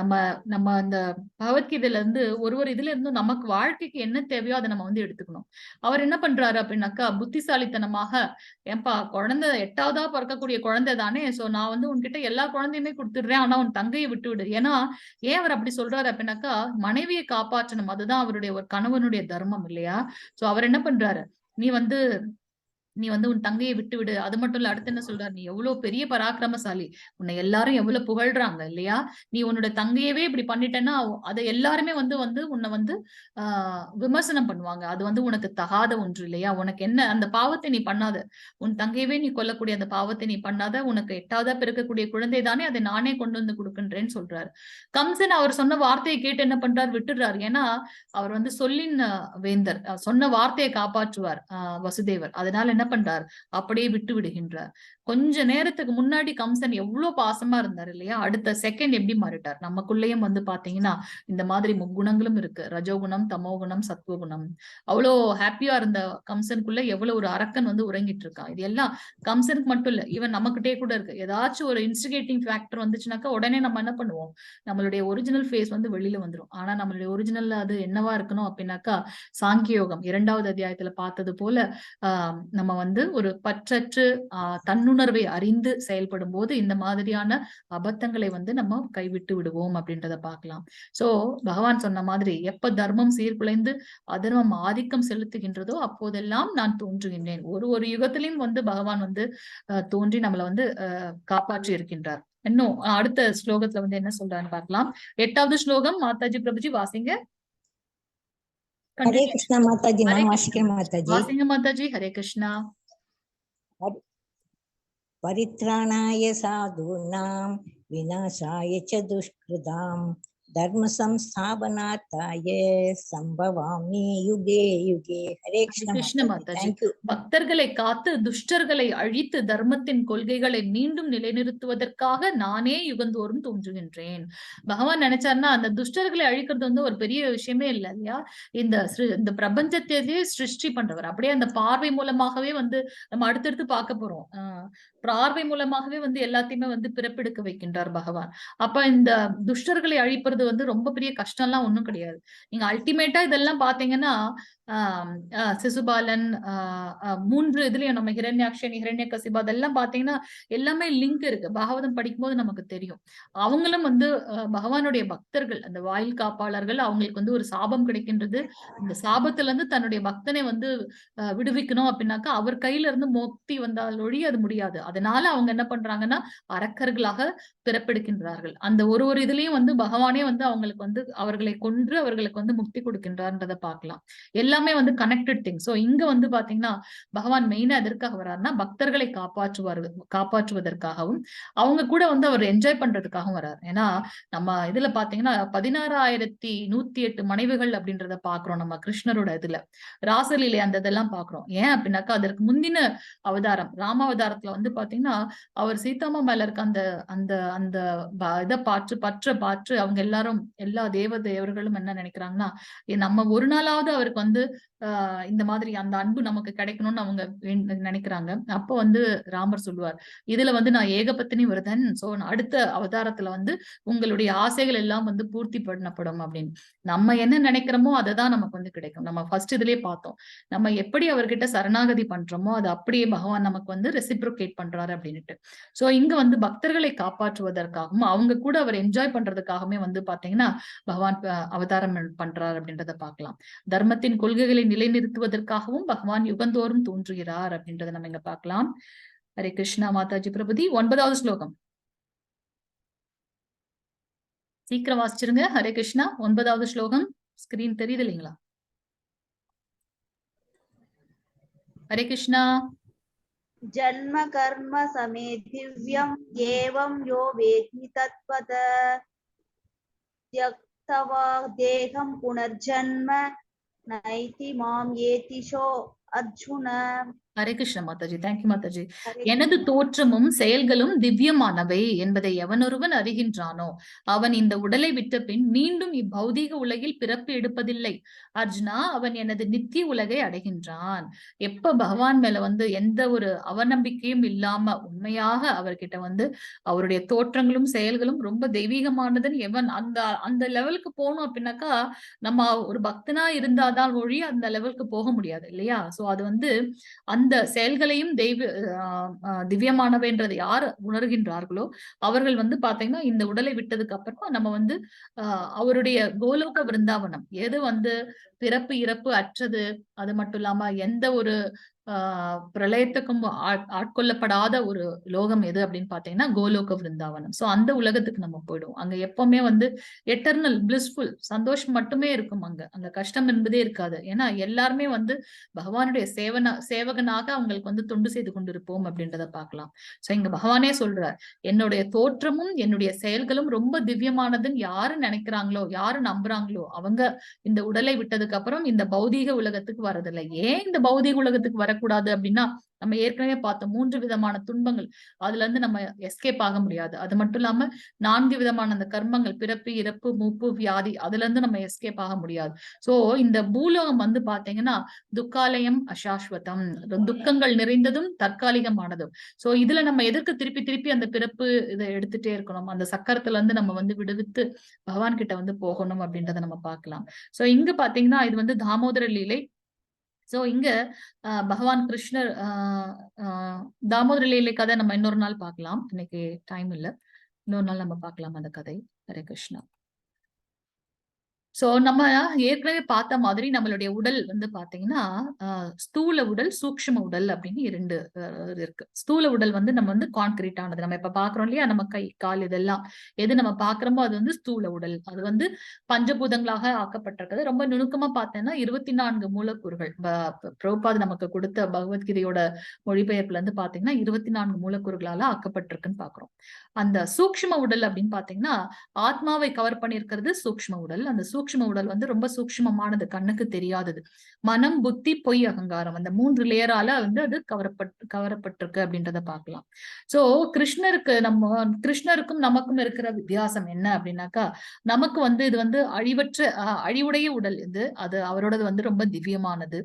நம்ம அந்த பகவத்கீதையில இருந்து ஒரு இதுல இருந்து நமக்கு வாழ்க்கைக்கு என்ன தேவையோ அதை நம்ம வந்து எடுத்துக்கணும். அவர் என்ன பண்றாரு அப்படின்னாக்கா புத்திசாலித்தனமாக, ஏன்பா குழந்தை 8வதா பிறக்கக்கூடிய குழந்தை தானே, சோ நான் வந்து உன்கிட்ட எல்லா குழந்தையுமே கொடுத்துடுறேன், ஆனா உன் தங்கையை விட்டு விடு. ஏன்னா ஏன் அவர் அப்படி சொல்றாரு அப்படின்னாக்கா மனைவியை காப்பாற்றணும், அதுதான் அவருடைய ஒரு கணவனுடைய தர்மம் இல்லையா? சோ அவர் என்ன பண்றாரு, நீ வந்து உன் தங்கையை விட்டு விடு. அது மட்டும் இல்ல, அடுத்து என்ன சொல்றாரு, நீ எவ்வளவு பெரிய பராக்கிரமசாலி, உன்னை எல்லாரும் எவ்வளவு புகழ்றாங்க இல்லையா? நீ உன்னோட தங்கையவே இப்படி பண்ணிட்டேன்னா அதை எல்லாருமே வந்து உன்னை வந்து விமர்சனம் பண்ணுவாங்க. அது வந்து உனக்கு தகாத ஒன்று இல்லையா? உனக்கு என்ன அந்த பாவத்தை நீ பண்ணாத, உன் தங்கையவே நீ கொல்லக்கூடிய அந்த பாவத்தை நீ பண்ணாத, உனக்கு 8வதா பிறக்கக்கூடிய குழந்தை தானே, அதை நானே கொண்டு வந்து கொடுக்கின்றேன்னு சொல்றாரு. கம்சன் அவர் சொன்ன வார்த்தையை கேட்டு என்ன பண்றாரு, விட்டுடுறாரு. ஏன்னா அவர் வந்து சொல்லின் வேந்தர், சொன்ன வார்த்தையை காப்பாற்றுவார் வசுதேவர். அதனால என்ன பண்றார், அப்படியே விட்டு விடுகின்றார். கொஞ்ச நேரத்துக்கு முன்னாடி கம்சன் எவ்வளவு பாசமா இருந்தார் இல்லையா, அடுத்த செகண்ட் எப்படி மாறிட்டார். நமக்குள்ளேயும் வந்து பாத்தீங்கன்னா இந்த மாதிரி முக்குணங்களும் இருக்கு, ரஜோகுணம், தமோகுணம், சத்வகுணம். அவ்வளோ ஹாப்பியா இருந்த கம்சனுக்குள்ள எவ்வளவு ஒரு அரக்கன் வந்து உறங்கிட்டு இருக்கான். இது எல்லாம் கம்சனுக்கு மட்டும் இல்ல, ஈவன் நமக்கிட்டே கூட இருக்கு. ஏதாச்சும் ஒரு இன்ஸ்டிகேட்டிங் ஃபேக்டர் வந்துச்சுனாக்கா உடனே நம்ம என்ன பண்ணுவோம், நம்மளுடைய ஒரிஜினல் ஃபேஸ் வந்து வெளியில வந்துடும். ஆனா நம்மளுடைய ஒரிஜினல் அது என்னவா இருக்கணும் அப்படின்னாக்கா சாங்கியோகம் 2வது அத்தியாயத்துல பார்த்தது போல நம்ம வந்து ஒரு பற்றற்று தன்னுணர்வை அறிந்து செயல்படும் போது இந்த மாதிரியான அபத்தங்களை வந்து நம்ம கைவிட்டு விடுவோம் அப்படின்றத பார்க்கலாம். சோ பகவான் சொன்ன மாதிரி எப்ப தர்மம் சீர்குலைந்து அதர்மம் ஆதிக்கம் செலுத்துகின்றதோ அப்போதெல்லாம் நான் தோன்றுகின்றேன். ஒரு யுகத்திலையும் வந்து பகவான் வந்து தோன்றி நம்மளை வந்து காப்பாற்றி இருக்கின்றார். இன்னும் அடுத்த ஸ்லோகத்துல வந்து என்ன சொல்றான்னு பார்க்கலாம். 8வது ஸ்லோகம் மாதாஜி பிரபுஜி வாசிங்க. हरे कृष्णा माताजी, नाम वासिके माताजी। वासिंग माताजी, हरे कृष्णा। परित्राणाय साधूनां विनाशाय च दुष्कृतां धर्म संस्थापनार्थाय संभवामि युगे युगे. हरे கிருஷ்ண कृष्ण माता மாதாஜி. जी. Thank you. பக்தர்களை காத்து துஷ்டர்களை அழித்து தர்மத்தின் கொள்கைகளை மீண்டும் நிலைநிறுத்துவதற்காக நானே யுகந்தோறும் தோன்றுகின்றேன். பகவான் நினைச்சாருன்னா அந்த துஷ்டர்களை அழிக்கிறது வந்து ஒரு பெரிய விஷயமே இல்லை இல்லையா? இந்த பிரபஞ்சத்தையே சிருஷ்டி பண்றவர். அப்படியே அந்த பார்வை மூலமாகவே வந்து நம்ம அடுத்தடுத்து பார்க்க போறோம். பார்வை மூலமாகவே வந்து எல்லாத்தையுமே வந்து பிறப்பெடுக்க வைக்கின்றார் பகவான். அப்ப இந்த துஷ்டர்களை அழிப்பது வந்து ரொம்ப பெரிய கஷ்டம்லாம் ஒண்ணும் கிடையாது. நீங்க அல்டிமேட்டா இதெல்லாம் பாத்தீங்கன்னா சிசுபாலன் 3 இதுலயும் நம்ம ஹிரண்யாக்ஷன், ஹிரண்யகசிபு அதெல்லாம் பாத்தீங்கன்னா எல்லாமே லிங்க் இருக்கு. பாகவதம் படிக்கும்போது நமக்கு தெரியும். அவங்களும் வந்து பகவானுடைய பக்தர்கள், அந்த வாயில் காப்பாளர்கள். அவங்களுக்கு வந்து ஒரு சாபம் கிடைக்கின்றது. இந்த சாபத்துல இருந்து தன்னுடைய பக்தனை வந்து விடுவிக்கணும் அப்படின்னாக்கா அவர் கையில இருந்து முக்தி வந்தால் ஒழிய அது முடியாது. அதனால அவங்க என்ன பண்றாங்கன்னா அரக்கர்களாக பிறப்பெடுக்கின்றார்கள். அந்த ஒரு இதுலயும் வந்து பகவானே வந்து அவங்களுக்கு வந்து அவர்களை கொன்று அவர்களுக்கு வந்து முக்தி கொடுக்கின்றார்ன்றதை பார்க்கலாம். எல்லாமே வந்து கனெக்டட் திங். சோ இங்க வந்து பாத்தீங்கன்னா பகவான் மெயினா எதற்காக வர்றாருன்னா பக்தர்களை காப்பாற்றுவதற்காகவும் அவங்க கூட வந்து அவர் என்ஜாய் பண்றதுக்காகவும் வர்றாரு. ஏன்னா நம்ம இதுல பாத்தீங்கன்னா 16,108 மனைவிகள் அப்படின்றத பாக்குறோம் நம்ம கிருஷ்ணரோட இதுல. ராசலீலை அந்த இதெல்லாம் பாக்குறோம். ஏன் அப்படின்னாக்கா அதற்கு முந்தின அவதாரம் ராமாவதாரத்துல வந்து பாத்தீங்கன்னா அவர் சீதாமா மேல இருக்க அந்த அந்த அந்த இதை பாற்று அவங்க எல்லாரும் எல்லா தேவர்களும் என்ன நினைக்கிறாங்கன்னா நம்ம ஒரு நாளாவது அவருக்கு வந்து இந்த மாதிரி அந்த அன்பு நமக்கு கிடைக்கணும்னு அவங்க நினைக்கிறாங்க. அப்போ வந்து ராமர் சொல்லுவார், இதுல வந்து நான் ஏகபத்தினி விரதன். சோ அடுத்த அவதாரத்துல வந்து உங்களுடைய ஆசைகள் எல்லாம் வந்து பூர்த்தி பண்ணப்படும் அப்படின்னு. நம்ம என்ன நினைக்கிறோமோ அதுதான் நமக்கு வந்து கிடைக்கும். நம்ம ஃபர்ஸ்ட் இதுலயே பார்த்தோம். நம்ம எப்படி அவர்கிட்ட சரணாகதி பண்றோமோ அது அப்படியே பகவான் நமக்கு வந்து ரெசிப்ரோகேட் பண்றாரு அப்படின்னுட்டு. சோ இங்க வந்து பக்தர்களை காப்பாற்றுவதற்காகவும் அவங்க கூட அவர் என்ஜாய் பண்றதுக்காகவே வந்து பாத்தீங்கன்னா பகவான் அவதாரம் பண்றார் அப்படின்றத பார்க்கலாம். தர்மத்தின் கொள்கைகளை நிலைநிறுத்துவதற்காகவும் பகவான் யுகந்தோறும் தோன்றுகிறார் அப்படின்றத நம்ம இங்க பார்க்கலாம். ஹரே கிருஷ்ணா மாதாஜி பிரபுதி. 9வது ஸ்லோகம் சீக்கிரம் வாசிச்சிருங்க. ஹரே கிருஷ்ணா 9வது ஸ்லோகம் ஸ்கிரீன் தெரியுது இல்லைங்களா? ஹரே கிருஷ்ணா. ஜன்ம கர்ம சமே திவ்யம் ஏவம் யோ வேதி தத்வத த்யக்தவா தேகம் புனர்ஜன்ம நைதி மாம் ஏதிஷோ அர்ஜுன. ஹரே கிருஷ்ண மாதாஜி. தேங்க்யூ மாதாஜி. எனது தோற்றமும் செயல்களும் திவ்யமானவை என்பதை எவனொருவன் அறிகின்றானோ அவன் இந்த உடலை விட்ட பின் மீண்டும் இப்பௌதீக உலகில் பிறப்பு எடுப்பதில்லை. அர்ஜுனா, அவன் எனது நித்திய உலகை அடைகின்றான். எப்ப பகவான் மேல வந்து எந்த ஒரு அவநம்பிக்கையும் இல்லாம உண்மையாக அவர்கிட்ட வந்து அவருடைய தோற்றங்களும் செயல்களும் ரொம்ப தெய்வீகமானதுன்னு எவன் அந்த அந்த லெவலுக்கு போகணும் அப்படின்னாக்கா நம்ம ஒரு பக்தனா இருந்தாதான் ஒழிய அந்த லெவலுக்கு போக முடியாது இல்லையா? சோ அது வந்து அந்த செயல்களையும் திவ்யமானவைன்றதை யார் உணர்கின்றார்களோ அவர்கள் வந்து பாத்தீங்கன்னா இந்த உடலை விட்டதுக்கு அப்புறமா நம்ம வந்து அவருடைய கோலோக விருந்தாவனம் எது வந்து பிறப்பு இறப்பு அற்றது, அது மட்டும் இல்லாம எந்த ஒரு பிரளயத்துக்கும் ஆட்கொள்ளப்படாத ஒரு லோகம் எது அப்படின்னு பாத்தீங்கன்னா கோலோக விருந்தாவனம். சோ அந்த உலகத்துக்கு நம்ம போயிடுவோம். அங்க எப்பவுமே வந்து எட்டர்னல் பிளிஸ்ஃபுல் சந்தோஷம் மட்டுமே இருக்கும். அங்க கஷ்டம் என்பதே இருக்காது. ஏன்னா எல்லாருமே வந்து பகவானுடைய சேவகனாக அவங்களுக்கு வந்து தொண்டு செய்து கொண்டிருப்போம் அப்படின்றத பார்க்கலாம். சோ இங்க பகவானே சொல்றார், என்னுடைய தோற்றமும் என்னுடைய செயல்களும் ரொம்ப திவ்யமானதுன்னு யாரு நினைக்கிறாங்களோ யாரு நம்புறாங்களோ அவங்க இந்த உடலை விட்டதுக்கு அப்புறம் இந்த பௌதீக உலகத்துக்கு வரதில்லை. ஏன் இந்த பௌதீக உலகத்துக்கு வரக்கூடாது அப்படின்னா நம்ம ஏற்கனவே பார்த்தோம் 3 விதமான துன்பங்கள். அதுல இருந்து நம்ம எஸ்கேப் ஆக முடியாது. அது மட்டும் இல்லாம 4 விதமான அந்த கர்மங்கள் பிறப்பு இறப்பு மூப்பு வியாதி அதுல இருந்து நம்ம எஸ்கேப் ஆக முடியாது. சோ இந்த பூலோகம் வந்து பாத்தீங்கன்னா துக்காலயம் அசாஸ்வதம், துக்கங்கள் நிறைந்ததும் தற்காலிகமானதும். சோ இதுல நம்ம எதற்கு திருப்பி அந்த பிறப்பு இதை எடுத்துட்டே இருக்கணும்? அந்த சக்கரத்துல இருந்து நம்ம வந்து விடுவித்து பகவான் கிட்ட வந்து போகணும் அப்படின்றத நம்ம பார்க்கலாம். சோ இங்க பாத்தீங்கன்னா இது வந்து தாமோதர லீலை. சோ இங்க பகவான் கிருஷ்ணர் தாமோதர லீலை கதை நம்ம இன்னொரு நாள் பார்க்கலாம். இன்னைக்கு டைம் இல்ல, இன்னொரு நாள் நம்ம பார்க்கலாம் அந்த கதை. ஹரே கிருஷ்ணா. சோ நம்ம ஏற்கனவே பார்த்த மாதிரி நம்மளுடைய உடல் வந்து பாத்தீங்கன்னா ஸ்தூல உடல், சூக்ஷ்ம உடல் அப்படின்னு 2 இருக்கு. ஸ்தூல உடல் வந்து நம்ம வந்து கான்கிரீட் ஆனது. நம்ம இப்ப பாக்குறோம் இல்லையா, நம்ம கை கால் இதெல்லாம் எது நம்ம பாக்குறோமோ அது வந்து ஸ்தூல உடல். அது வந்து பஞ்சபூதங்களாக ஆக்கப்பட்டிருக்கிறது. ரொம்ப நுணுக்கமா பார்த்தேன்னா 24 மூலக்கூறுகள். பிரபுபாத் நமக்கு கொடுத்த பகவத்கீதையோட மொழிபெயர்ப்புல இருந்து பாத்தீங்கன்னா 24 மூலக்கூறுகளால ஆக்கப்பட்டிருக்குன்னு பாக்குறோம். அந்த சூக்ஷ்ம உடல் அப்படின்னு பாத்தீங்கன்னா ஆத்மாவை கவர் பண்ணியிருக்கிறது சூக்ஷ்ம உடல். அந்த சூக்ஷ்ம உடல் வந்து ரொம்ப சூக்ஷ்மமானது, கண்ணுக்கு தெரியாதது. மனம், புத்தி, பொய், அகங்காரம், அந்த 3 லேயரால வந்து அது கவரப்பட்டிருக்கு அப்படின்றத பார்க்கலாம். சோ கிருஷ்ணருக்கும் நமக்கும் இருக்கிற வித்தியாசம் என்ன அப்படின்னாக்கா, நமக்கு வந்து இது வந்து அழிவுடைய உடல் இது. அது அவரோடது வந்து ரொம்ப திவ்யமானது.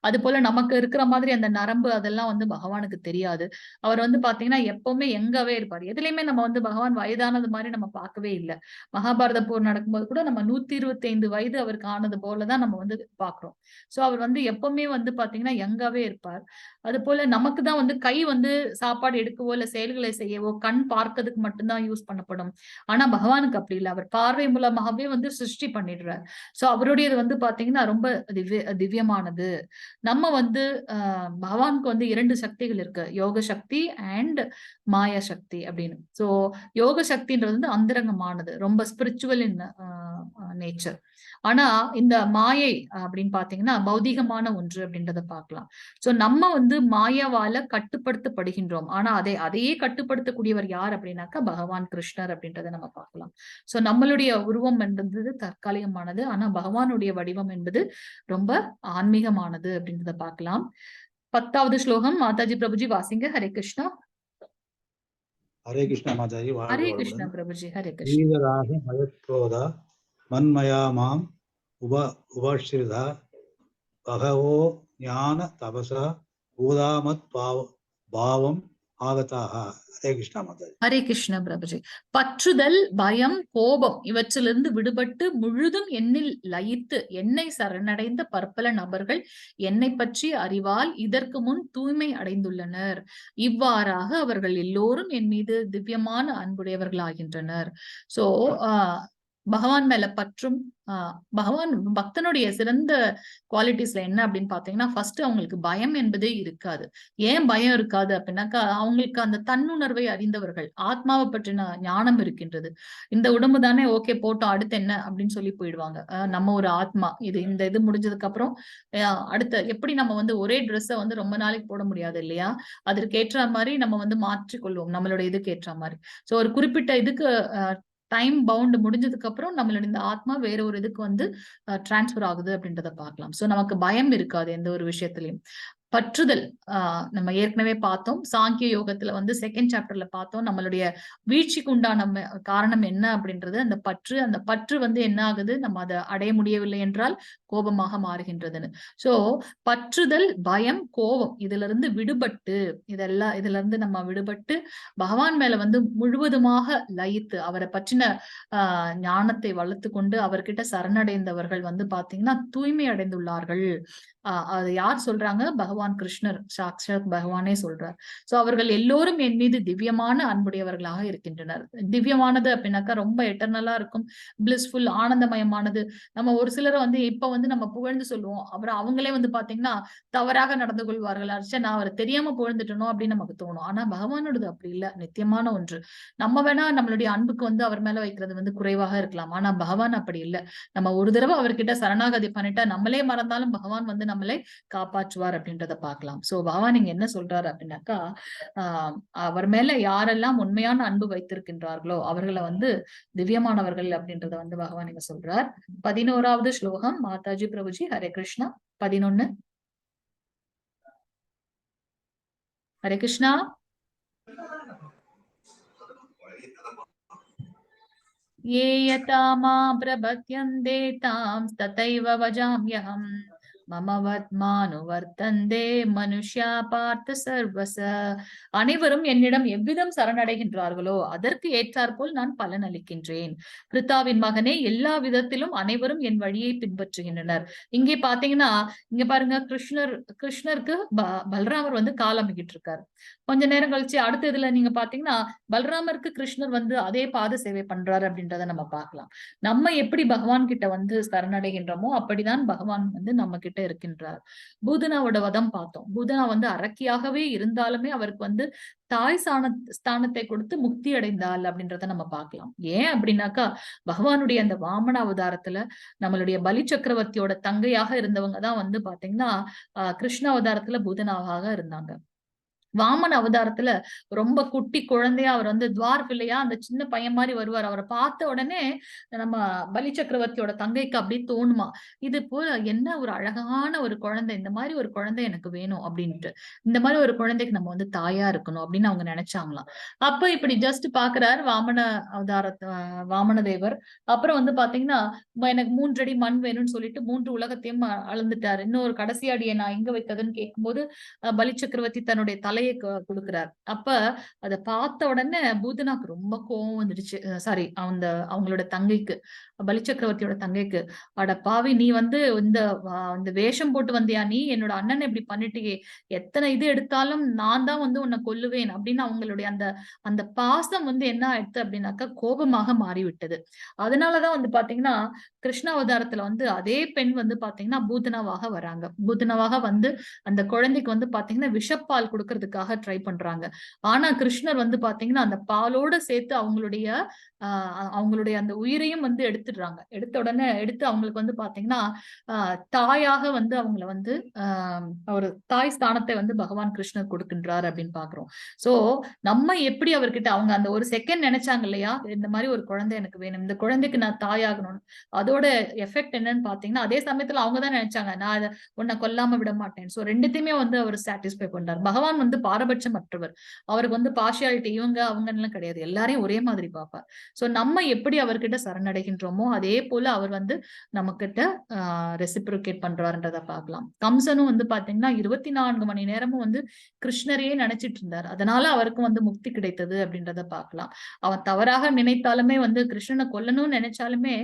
அது போல நமக்கு இருக்கிற மாதிரி அந்த நரம்பு அதெல்லாம் வந்து பகவானுக்கு தெரியாது. அவர் வந்து பாத்தீங்கன்னா எப்பவுமே எங்கவே இருப்பாரு. எதுலயுமே நம்ம வந்து பகவான் வயதானது மாதிரி நம்ம பார்க்கவே இல்லை. மகாபாரத போர் நடக்கும்போது கூட நம்ம 125 வயது அவருக்கு ஆனது போலதான் நம்ம வந்து பாக்குறோம். சோ அவர் வந்து எப்பவுமே வந்து பாத்தீங்கன்னா யங்காவே இருப்பார். அது போல நமக்கு தான் வந்து கை வந்து சாப்பாடு எடுக்கவோ இல்ல செயல்களை செய்யவோ, கண் பார்க்கிறதுக்கு மட்டும்தான் யூஸ் பண்ணப்படும். ஆனா பகவானுக்கு அப்படி இல்லை. அவர் பார்வை மூலமாகவே வந்து சிருஷ்டி பண்ணிடுறார். சோ அவருடையது வந்து பாத்தீங்கன்னா ரொம்ப திவ்யமானது. நம்ம வந்து பகவானுக்கு வந்து 2 சக்திகள் இருக்கு, யோக சக்தி அண்ட் மாயா சக்தி அப்படின்னு. சோ யோக சக்தின்றது வந்து அந்தரங்கமானது, ரொம்ப ஸ்பிரிச்சுவல் இன் நேச்சர். ஆனா இந்த மாயை அப்படின்னு பாத்தீங்கன்னா பௌதிகமான ஒன்று அப்படின்றத பார்க்கலாம். சோ நம்ம வந்து மாயாவால கட்டுப்படுத்தப்படுகின்றோம். ஆனா அதையே கட்டுப்படுத்தக்கூடியவர் யார் அப்படின்னாக்கா பகவான் கிருஷ்ணர் அப்படின்றத நம்ம பார்க்கலாம். சோ நம்மளுடைய உருவம் என்பது தற்காலிகமானது, ஆனா பகவானுடைய வடிவம் என்பது ரொம்ப ஆன்மீகமானது அப்படின்றத பார்க்கலாம். 10வது ஸ்லோகம் மாதாஜி பிரபுஜி வாசிங்க. ஹரே கிருஷ்ணா. ஹரே கிருஷ்ணா மாதாஜி. ஹரே கிருஷ்ணா பிரபுஜி. ஹரே கிருஷ்ணா. ஸ்ரீதராக மயக்ரோதா மன்மயா மாம் உபஸ்ரிதா பகவோ ஞான தபசா பூதாமத் பாவம் ஆகதாக. ஹரே கிருஷ்ணா மாதாஜி. ஹரே கிருஷ்ண பிரபுஜி. பற்றுதல், பயம், கோபம் இவற்றிலிருந்து விடுபட்டு முழுதும் என்னில் லயித்து என்னை சரணடைந்த பற்பல நபர்கள் என்னை பற்றி அறிவால் இதற்கு முன் தூய்மை அடைந்துள்ளனர். இவ்வாறாக அவர்கள் எல்லோரும் என் மீது திவ்யமான அன்புடையவர்களாகின்றனர். சோ பகவான் மேல பற்றும் பகவான் பக்தனுடைய சிறந்த குவாலிட்டிஸ்ல என்ன அப்படின்னு பாத்தீங்கன்னா, ஃபர்ஸ்ட் அவங்களுக்கு பயம் என்பதே இருக்காது. ஏன் பயம் இருக்காது அப்படின்னாக்கா, அவங்களுக்கு அந்த தன்னுணர்வை அறிந்தவர்கள், ஆத்மாவை பற்றின ஞானம் இருக்கின்றது. இந்த உடம்பு தானே, ஓகே போட்டோம், அடுத்து என்ன அப்படின்னு சொல்லி போயிடுவாங்க. நம்ம ஒரு ஆத்மா, இந்த இது முடிஞ்சதுக்கு அப்புறம் அடுத்த எப்படி நம்ம வந்து ஒரே ட்ரெஸ்ஸை வந்து ரொம்ப நாளைக்கு போட முடியாது இல்லையா? அதற்கு ஏற்ற மாதிரி நம்ம வந்து மாற்றிக்கொள்வோம், நம்மளோட இதுக்கு ஏற்ற மாதிரி. சோ ஒரு குறிப்பிட்ட இதுக்கு டைம் பவுண்ட் முடிஞ்சதுக்கு அப்புறம் நம்மளோட இந்த ஆத்மா வேற ஒரு இதுக்கு வந்து டிரான்ஸ்பர் ஆகுது அப்படின்றத பார்க்கலாம். சோ நமக்கு பயம் இருக்காது எந்த ஒரு விஷயத்திலையும். பற்றுதல் நம்ம ஏற்கனவே பார்த்தோம். சாங்கிய யோகத்துல வந்து 2nd சாப்டர்ல பார்த்தோம். நம்மளுடைய வீழ்ச்சிக்கு உண்டான காரணம் என்ன அப்படின்றது அந்த பற்று வந்து என்ன ஆகுது, நம்ம அதை அடைய முடியவில்லை என்றால் கோபமாக மாறுகின்றதுன்னு. சோ பற்றுதல், பயம், கோபம் இதுல இருந்து நம்ம விடுபட்டு பகவான் மேல வந்து முழுவதுமாக லயித்து அவரை பற்றின ஞானத்தை வளர்த்து கொண்டு அவர்கிட்ட சரணடைந்தவர்கள் வந்து பாத்தீங்கன்னா தூய்மை அடைந்துள்ளார்கள். அது யார் சொல்றாங்க? பகவான் கிருஷ்ணர், சாக்ஷாத் பகவானே சொல்றார். சோ அவர்கள் எல்லோரும் என் மீது திவ்யமான அன்புடையவர்களாக இருக்கின்றனர். திவ்யமானது அப்படின்னாக்கா ரொம்ப எட்டர்னலா இருக்கும், பிளிஸ்ஃபுல், ஆனந்தமயமானது. நம்ம ஒரு சிலரை வந்து இப்ப வந்து நம்ம புகழ்ந்து சொல்லுவோம், அப்புறம் அவங்களே வந்து பாத்தீங்கன்னா தவறாக நடந்து கொள்வார்கள். அர்ச்சா நான் அவரை தெரியாம புகழ்ந்துட்டனோ அப்படின்னு நமக்கு தோணும். ஆனா பகவானோடது அப்படி இல்ல, நித்தியமான ஒன்று. நம்ம வேணா நம்மளுடைய அன்புக்கு வந்து அவர் மேல வைக்கிறது வந்து குறைவாக இருக்கலாம், ஆனா பகவான் அப்படி இல்லை. நம்ம ஒரு தடவை அவர்கிட்ட சரணாகதி பண்ணிட்டா நம்மளே மறந்தாலும் பகவான் வந்து நம்மளை காப்பாற்றுவார் அப்படின்றத பார்க்கலாம். சோ பகவான் இங்க என்ன சொல்றாரு அப்படின்னாக்கா, அவர் மேல யாரெல்லாம் உண்மையான அன்பு வைத்திருக்கின்றார்களோ அவர்களை வந்து திவ்யமானவர்கள் அப்படின்றத வந்து பகவான் இங்க சொல்றார். 11வது ஸ்லோகம் மாதாஜி பிரபுஜி. ஹரே கிருஷ்ணா. 11. ஹரே கிருஷ்ணா. ये यथा मां प्रपद्यन्ते तां तथैव भजाम्यहम् மமவத் மானுவர்த்தந்தே மனுஷ்யா பார்த்த சர்வச. அனைவரும் என்னிடம் எவ்விதம் சரணடைகின்றார்களோ அதற்கு ஏற்றாற்போல் நான் பலன் அளிக்கின்றேன். கிருத்தாவின் மகனே, எல்லா விதத்திலும் அனைவரும் என் வழியை பின்பற்றுகின்றனர். இங்கே பாத்தீங்கன்னா, இங்க பாருங்க, கிருஷ்ணருக்கு பலராமர் வந்து காலமிக்கிட்டு இருக்காரு. கொஞ்ச நேரம் கழிச்சு அடுத்த இதுல நீங்க பாத்தீங்கன்னா பலராமருக்கு கிருஷ்ணர் வந்து அதே பாத சேவை பண்றாரு அப்படின்றத நம்ம பார்க்கலாம். நம்ம எப்படி பகவான் கிட்ட வந்து சரணடைகின்றோமோ அப்படிதான் பகவான் வந்து நம்ம கிட்ட இருக்கின்றார். பூதனாவோட வதம் பார்த்தோம். பூதனா வந்து அரக்கியாகவே இருந்தாலுமே அவருக்கு வந்து தாய் ஸ்தானத்தை கொடுத்து முக்தி அடைந்தாள் அப்படின்றத நம்ம பார்க்கலாம். ஏன் அப்படின்னாக்கா, பகவானுடைய அந்த வாமன அவதாரத்துல நம்மளுடைய பலி சக்கரவர்த்தியோட தங்கையாக இருந்தவங்க தான் வந்து பாத்தீங்கன்னா கிருஷ்ண அவதாரத்துல பூதனாவாக இருந்தாங்க. வாமன் அவதாரத்துல ரொம்ப குட்டி குழந்தையா அவர் வந்து துவார்பிள்ளையா அந்த சின்ன பையன் மாதிரி வருவார். அவரை பார்த்த உடனே நம்ம பலி சக்கரவர்த்தியோட தங்கைக்கு அப்படியே தோணுமா, இது போல என்ன ஒரு அழகான ஒரு குழந்தை, இந்த மாதிரி ஒரு குழந்தை எனக்கு வேணும் அப்படின்ட்டு, இந்த மாதிரி ஒரு குழந்தைக்கு நம்ம வந்து தாயா இருக்கணும் அப்படின்னு அவங்க நினைச்சாங்களாம். அப்ப இப்படி ஜஸ்ட் பாக்குறாரு வாமன தேவர். அப்புறம் வந்து பாத்தீங்கன்னா, எனக்கு 3 அடி மண் வேணும்னு சொல்லிட்டு 3 உலகத்தையும் அளந்துட்டாரு. இன்னொரு கடைசி அடியை நான் எங்க வைத்ததுன்னு கேட்கும்போது பலி சக்கரவர்த்தி தன்னுடைய தலையை கொடுக்கிறார். அப்ப அதை பார்த்த உடனே பூதனாக்கு ரொம்ப கோவம் வந்துடுச்சு. சாரி, அவங்களோட தங்கைக்கு, பலி சக்கரவர்த்தியோட தங்கைக்கு, அட பாவி, நீ வந்து இந்த வேஷம் போட்டு வந்தியா, நீ என்னோட அண்ணனை இப்படி பண்ணிட்டியே, எத்தனை இது எடுத்தாலும் நான் தான் வந்து உன்னை கொல்லுவேன் அப்படின்னு அவங்களுடைய அந்த பாசம் வந்து என்ன ஆயிடுச்சு அப்படின்னாக்கா கோபமாக மாறிவிட்டது. அதனாலதான் வந்து பாத்தீங்கன்னா கிருஷ்ண அவதாரத்துல வந்து அதே பெண் வந்து பாத்தீங்கன்னா பூதனாவாக வராங்க. பூதனாவாக வந்து அந்த குழந்தைக்கு வந்து பாத்தீங்கன்னா விஷப்பால் கொடுக்கறதுக்காக ட்ரை பண்றாங்க. ஆனா கிருஷ்ணர் வந்து பாத்தீங்கன்னா அந்த பாலோட சேர்த்து அவங்களுடைய அந்த உயிரையும் வந்து எடுத்துடுறாங்க. எடுத்து அவங்களுக்கு வந்து பாத்தீங்கன்னா தாயாக வந்து அவங்கள வந்து ஒரு தாய் ஸ்தானத்தை வந்து பகவான் கிருஷ்ணர் கொடுக்கின்றார் அப்படின்னு பாக்குறோம். சோ நம்ம எப்படி அவர்கிட்ட அவங்க அந்த ஒரு செகண்ட் நினைச்சாங்க இல்லையா, இந்த மாதிரி ஒரு குழந்தை எனக்கு வேணும், இந்த குழந்தைக்கு நான் தாயாகணும், அதோட எஃபெக்ட் என்னன்னு பாத்தீங்கன்னா அதே சமயத்துல அவங்கதான் நினைச்சாங்க நான் அதை உன்னை கொல்லாம விட மாட்டேன். சோ ரெண்டுத்தையுமே வந்து அவர் சாட்டிஸ்ஃபை பண்றாரு. பகவான் வந்து பாரபட்சம் மற்றவர். அவருக்கு வந்து பார்ஷியாலிட்டி இவங்க அவங்க எல்லாம் கிடையாது, எல்லாரையும் ஒரே மாதிரி பார்ப்பார். சோ நம்ம எப்படி அவர்கிட்ட சரணடைகின்றோமோ அதே போல அவர் வந்து நம்ம கிட்ட ரெசிப்ரோகேட் பண்றாருன்றத பார்க்கலாம். கம்சனும் வந்து பாத்தீங்கன்னா 24 மணி நேரமும் வந்து கிருஷ்ணரையே நினைச்சிட்டு இருந்தார். அதனால அவருக்கும் வந்து முக்தி கிடைத்தது அப்படின்றத பார்க்கலாம். அவன் தவறாக நினைத்தாலுமே வந்து கிருஷ்ணனை கொல்லணும்னு நினைச்சாலுமே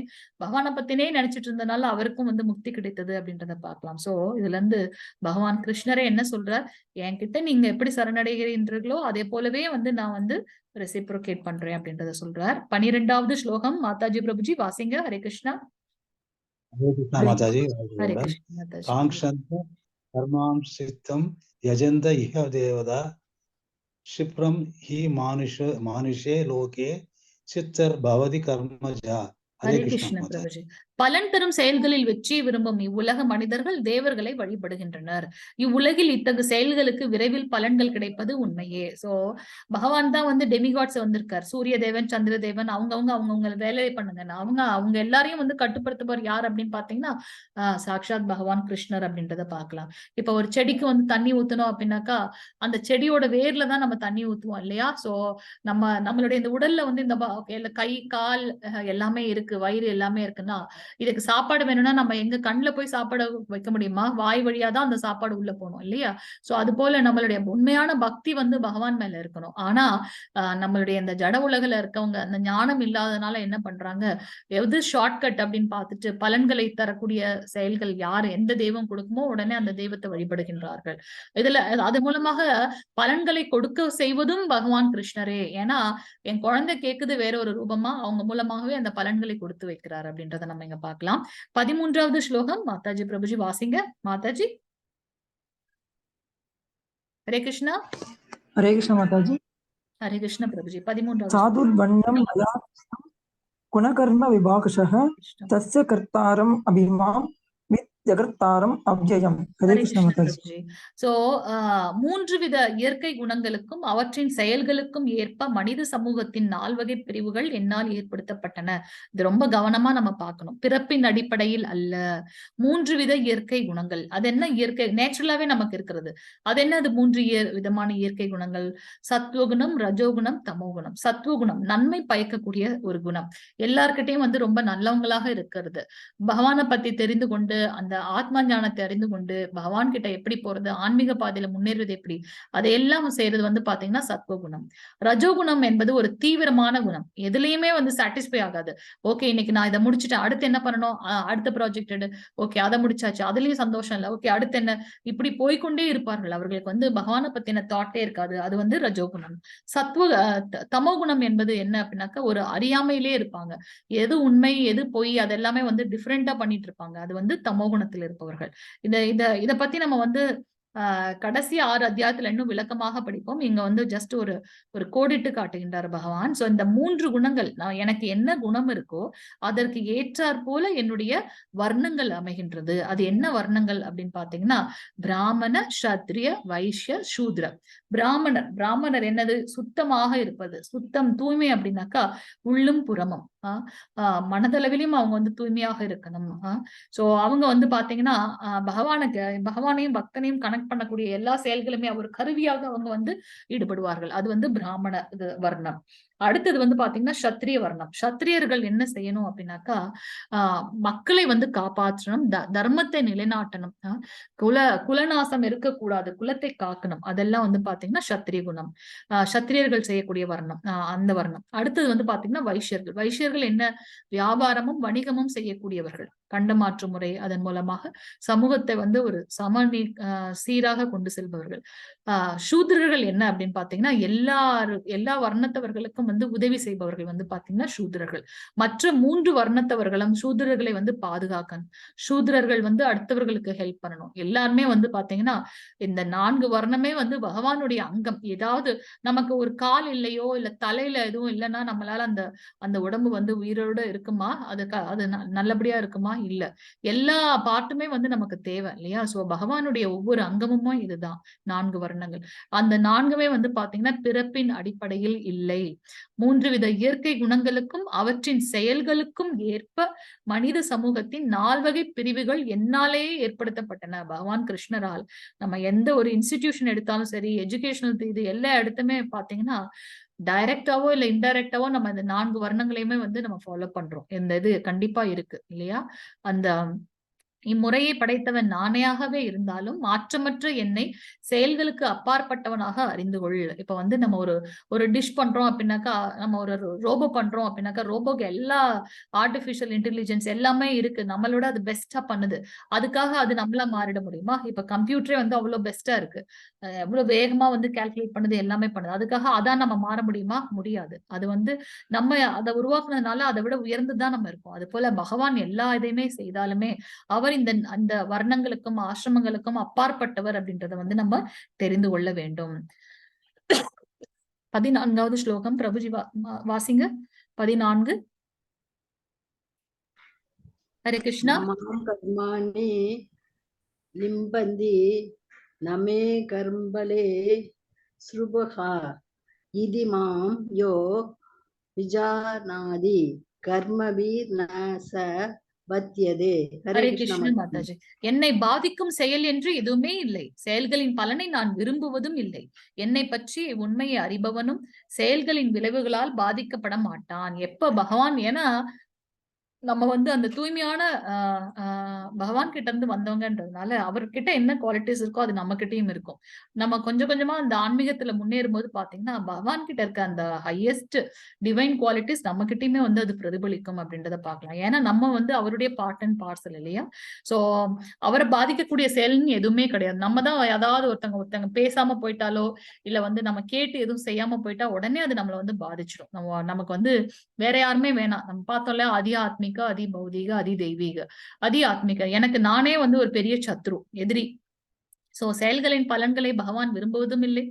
பகவானை பத்தினே நினைச்சிட்டு இருந்தனால அவருக்கும் வந்து முக்தி கிடைத்தது அப்படின்றத பார்க்கலாம். சோ இதுல இருந்து பகவான் கிருஷ்ணரே என்ன சொல்றார், என்கிட்ட நீங்க எப்படி சரணடைகிறீர்களோ அதே போலவே வந்து நான் வந்து ரெசிப்ரோகேட் பண்றேன் அப்படின்றத சொல்றார். 12வது ஸ்லோகம் மாதாஜி பிரபுஜி வாசிங்க. ஹரே கிருஷ்ணா. ஹரே கிருஷ்ணா மாதாஜி. ஹரே கிருஷ்ணா மாதாஜி. காங்க்ஷந்த கர்மாம் சித்தம் யஜந்த இஹ தேவதா க்ஷிப்ரம் ஹி மானுஷே லோகே சித்தர் பவதி கர்மஜா. ஹரே கிருஷ்ண பிரபுஜி. பலன் தரும் செயல்களில் வெற்றி விரும்பும் இவ்வுலக மனிதர்கள் தேவர்களை வழிபடுகின்றனர். இவ்வுலகில் இத்தகு செயல்களுக்கு விரைவில் பலன்கள் கிடைப்பது உண்மையே. சோ பகவான் தான் வந்து டெமிகாட்ஸ் வந்திருக்காரு. சூரிய தேவன், சந்திர தேவன், அவங்கவுங்க வேலையை பண்ணுங்க. அவங்க எல்லாரையும் வந்து கட்டுப்படுத்துபவர் யார் அப்படின்னு பாத்தீங்கன்னா சாக்ஷாத் பகவான் கிருஷ்ணர் அப்படின்றத பாக்கலாம். இப்ப ஒரு செடிக்கு வந்து தண்ணி ஊத்தணும் அப்படின்னாக்கா அந்த செடியோட வேர்ல தான் நம்ம தண்ணி ஊத்துவோம் இல்லையா. சோ நம்மளுடைய இந்த உடல்ல வந்து இந்த கை கால் எல்லாமே இருக்கு, வயிறு எல்லாமே இருக்குன்னா இதுக்கு சாப்பாடு வேணும்னா நம்ம எங்க கண்ணுல போய் சாப்பாடு வைக்க முடியுமா? வாய் வழியாதான் அந்த சாப்பாடு உள்ள போகணும் இல்லையா. சோ அது போல நம்மளுடைய உண்மையான பக்தி வந்து பகவான் மேல இருக்கணும். ஆனா நம்மளுடைய இந்த ஜட உலகில இருக்கவங்க அந்த ஞானம் இல்லாதனால என்ன பண்றாங்க, எது ஷார்ட்கட் அப்படின்னு பார்த்துட்டு பலன்களை தரக்கூடிய செயல்கள் யாரு எந்த தெய்வம் கொடுக்குமோ உடனே அந்த தெய்வத்தை வழிபடுகின்றார்கள். இதுல அது மூலமாக பலன்களை கொடுக்க செய்வதும் பகவான் கிருஷ்ணரே. ஏன்னா என் குழந்தை கேக்குது வேற ஒரு ரூபமா, அவங்க மூலமாகவே அந்த பலன்களை கொடுத்து வைக்கிறார் அப்படின்றத நம்ம இங்க பார்க்கலாம். 13வது ஸ்லோகம் மாதாஜி பிரபுஜி வாசிங்க. மாதாஜி. ஹரே கிருஷ்ணா. ஹரே கிருஷ்ண மாதாஜி. ஹரே கிருஷ்ண பிரபுஜி. 13வது சாதுர்வண்யம் மயா குணகர்ம விபாகஷः தஸ்ய கர்த்தாரம் அபிமாம் வித் ஜகர்த்தாரம் அவ்யயம். ஹரே கிருஷ்ண மாதாஜி. சோ 3 வித இயற்கை குணங்களுக்கும் அவற்றின் செயல்களுக்கும் ஏற்ப மனித சமூகத்தின் 4 வகை பிரிவுகள் என்னால் ஏற்படுத்தப்பட்டன. இது ரொம்ப கவனமா நம்ம பார்க்கணும். பிறப்பின் அடிப்படையில் அல்ல. 3 வித இயற்கை குணங்கள். அது என்ன இயற்கை? நேச்சுரலாவே நமக்கு இருக்கிறது. அது என்ன? அது 3 விதமான இயற்கை குணங்கள். சத்வகுணம், ரஜோகுணம், தமோகுணம். சத்வகுணம் நன்மை பயக்கக்கூடிய ஒரு குணம். எல்லார்கிட்டையும் வந்து ரொம்ப நல்லவங்களாக இருக்கிறது. பகவானை பத்தி தெரிந்து கொண்டு அந்த அந்த ஆத்ம ஞானத்தை அறிந்து கொண்டு பகவான் கிட்ட எப்படி போறது, ஆன்மீக பாதையில முன்னேறது எப்படி, அதையெல்லாம் செய்யறது வந்து பாத்தீங்கன்னா சத்வகுணம். ரஜோகுணம் என்பது ஒரு தீவிரமான குணம். எதுலயுமே வந்து சாட்டிஸ்ஃபை ஆகாது. ஓகே இன்னைக்கு நான் இதை முடிச்சுட்டேன், அடுத்து என்ன பண்ணணும், அடுத்த ப்ராஜெக்ட் எடு, ஓகே அதை முடிச்சாச்சு, அதுலயும் சந்தோஷம் இல்லை, ஓகே அடுத்து என்ன, இப்படி போய்கொண்டே இருப்பார்கள். அவர்களுக்கு வந்து பகவானை பத்தின தாட்டே இருக்காது. அது வந்து ரஜோகுணம். தமோகுணம் என்பது என்ன அப்படின்னாக்கா ஒரு அறியாமையிலே இருப்பாங்க. எது உண்மை எது பொய் அதெல்லாமே வந்து டிஃப்ரெண்டா பண்ணிட்டு இருப்பாங்க. அது வந்து தமோகுணத்தில் இருப்பவர்கள். இத பத்தி நம்ம வந்து கடைசி 6 அத்தியாயத்துல இன்னும் விளக்கமாக படிப்போம். இங்க வந்து ஜஸ்ட் ஒரு கோடிட்டு காட்டுகின்றார் பகவான். சோ இந்த 3 குணங்கள், நான் எனக்கு என்ன குணம் இருக்கோ அதற்கு ஏற்றாற் போல என்னுடைய வர்ணங்கள் அமைகின்றது. அது என்ன வர்ணங்கள் அப்படின்னு பாத்தீங்கன்னா பிராமண, சத்ரிய, வைஷ்ய, சூத்ர. பிராமணர் என்னது, சுத்தமாக இருப்பது. சுத்தம், தூய்மை அப்படின்னாக்கா உள்ளும் புறமும், மனதளவிலும் அவங்க வந்து தூய்மையாக இருக்கணும். சோ அவங்க வந்து பாத்தீங்கன்னா பகவானையும் பக்தனையும் கனெக்ட் பண்ணக்கூடிய எல்லா செயல்களுமே ஒரு கருவியாக அவங்க வந்து ஈடுபடுவார்கள். அது வந்து பிராமண வர்ணம். அடுத்தது வந்து பாத்தீங்கன்னா சத்திரிய வர்ணம். சத்திரியர்கள் என்ன செய்யணும் அப்படின்னாக்கா மக்களை வந்து காப்பாற்றணும், தர்மத்தை நிலைநாட்டணும், குலநாசம் இருக்கக்கூடாது, குலத்தை காக்கணும். அதெல்லாம் வந்து பாத்தீங்கன்னா சத்திரிய குணம், சத்திரியர்கள் செய்யக்கூடிய வர்ணம், அந்த வர்ணம். அடுத்தது வந்து பாத்தீங்கன்னா வைஷ்யர்கள் என்ன, வியாபாரமும் வணிகமும் செய்யக்கூடியவர்கள். கண்டமாற்று முறை, அதன் மூலமாக சமூகத்தை வந்து ஒரு சீராக கொண்டு செல்பவர்கள். சூத்ரர்கள் என்ன அப்படின்னு பாத்தீங்கன்னா எல்லா வர்ணத்தவர்களுக்கும் வந்து உதவி செய்பவர்கள் வந்து பாத்தீங்கன்னா சூத்ரர்கள். மற்ற 3 வர்ணத்தவர்களும் சூத்ரர்களை வந்து பாதுகாக்கணும். சூத்ரர்கள் வந்து அடுத்தவர்களுக்கு ஹெல்ப் பண்ணணும். எல்லாருமே வந்து பாத்தீங்கன்னா இந்த 4 வர்ணமே வந்து பகவானுடைய அங்கம். ஏதாவது நமக்கு ஒரு கால் இல்லையோ இல்ல தலையில எதுவும் இல்லைன்னா நம்மளால அந்த உடம்பு வந்து உயிரோட இருக்குமா, அது நல்லபடியா இருக்குமா, இல்ல. எல்லா பாட்டுமே வந்து நமக்கு தேவை இல்லையா. சோ பகவானுடைய ஒவ்வொரு அங்கமும் இதுதான் 4 வர்ணங்கள். அந்த 4மே வந்து பாத்தீங்கன்னா பிறப்பின் அடிப்படையில் இல்லை. 3 வித இயற்கை குணங்களுக்கும் அவற்றின் செயல்களுக்கும் ஏற்ப மனித சமூகத்தின் 4 வகை பிரிவுகள் என்னாலேயே ஏற்படுத்தப்பட்டன பகவான் கிருஷ்ணரால். நம்ம எந்த ஒரு இன்ஸ்டிடியூஷன் எடுத்தாலும் சரி, எஜுகேஷனல் இது எல்லா இடத்துமே பாத்தீங்கன்னா டைரக்டாவோ இல்ல இன்டைரக்டாவோ நம்ம இந்த 4 வர்ணங்களையுமே வந்து நம்ம ஃபாலோ பண்றோம். இந்த இது கண்டிப்பா இருக்கு இல்லையா. அந்த இம்முறையை படைத்தவன் நானேயாகவே இருந்தாலும் மாற்றமற்ற என்னை செயல்களுக்கு அப்பாற்பட்டவனாக அறிந்து கொள். இப்ப வந்து நம்ம ஒரு டிஷ் பண்றோம் அப்படின்னாக்கா, நம்ம ஒரு ரோபோ பண்றோம் அப்படின்னாக்கா, ரோபோக்கு எல்லா ஆர்டிபிஷியல் இன்டெலிஜென்ஸ் எல்லாமே இருக்கு, நம்மளோட அது பெஸ்டா பண்ணுது. அதுக்காக அது நம்மளா மாறிட முடியுமா? இப்ப கம்ப்யூட்டரே வந்து அவ்வளவு பெஸ்டா இருக்கு, எவ்வளவு வேகமா வந்து கால்குலேட் பண்ணுது, எல்லாமே பண்ணுது. அதுக்காக அதான் நம்ம மாற முடியுமா? முடியாது. அது வந்து நம்ம அதை உருவாக்குனதுனால அதை விட உயர்ந்துதான் நம்ம இருக்கோம். அது போல பகவான் எல்லா இதையுமே செய்தாலுமே அவர் அந்த வர்ணங்களுக்கும் ஆசிரமங்களுக்கும் அப்பாற்பட்டவர் அப்படின்றத வந்து நம்ம தெரிந்து கொள்ள வேண்டும். 14வது ஸ்லோகம் பிரபுஜி வாசிங்க. 14. ஹரே கிருஷ்ணா. கர்மாணி லிம்பந்தி நமே கர்மலே ஸ்ருபஹா இதி மாம் யோ விஜானாதி கர்மபீர் நச பத்யதே. ஹரே கிருஷ்ண மாதாஜி. என்னை பாதிக்கும் செயல் என்று எதுவுமே இல்லை, செயல்களின் பலனை நான் விரும்புவதும் இல்லை. என்னை பற்றி உண்மையை அறிபவனும் செயல்களின் விளைவுகளால் பாதிக்கப்பட மாட்டான். எப்ப பகவான், ஏன்னா நம்ம வந்து அந்த தூய்மையான பகவான் கிட்ட இருந்து வந்தவங்கன்றதுனால அவர்கிட்ட என்ன குவாலிட்டிஸ் இருக்கோ அது நம்ம கிட்டயும் இருக்கும். நம்ம கொஞ்சம் கொஞ்சமா அந்த ஆன்மீகத்துல முன்னேறும் போது பாத்தீங்கன்னா பகவான் கிட்ட இருக்க அந்த ஹையஸ்ட் டிவைன் குவாலிட்டிஸ் நம்ம கிட்டயுமே வந்து அது பிரதிபலிக்கும் அப்படின்றத பாக்கலாம். ஏன்னா நம்ம வந்து அவருடைய பார்ட் அண்ட் பார்சல் இல்லையா. சோ அவரை பாதிக்கக்கூடிய செயல்னு எதுவுமே கிடையாது. நம்ம தான் ஏதாவது ஒருத்தங்க பேசாம போயிட்டாலோ இல்ல வந்து நம்ம கேட்டு எதுவும் செய்யாம போயிட்டா உடனே அது நம்மளை வந்து பாதிச்சிடும். நமக்கு வந்து வேற யாருமே வேணாம். நம்ம பார்த்தோம்ல, அதி ஆத்மிக, அதி பௌதிக, அதி தெய்வீக. அதி ஆத்மிக எனக்கு நானே வந்து ஒரு பெரிய சத்ரு, எதிரி. சோ செயல்களின் பலன்களை பகவான் விரும்புவதும் இல்லை.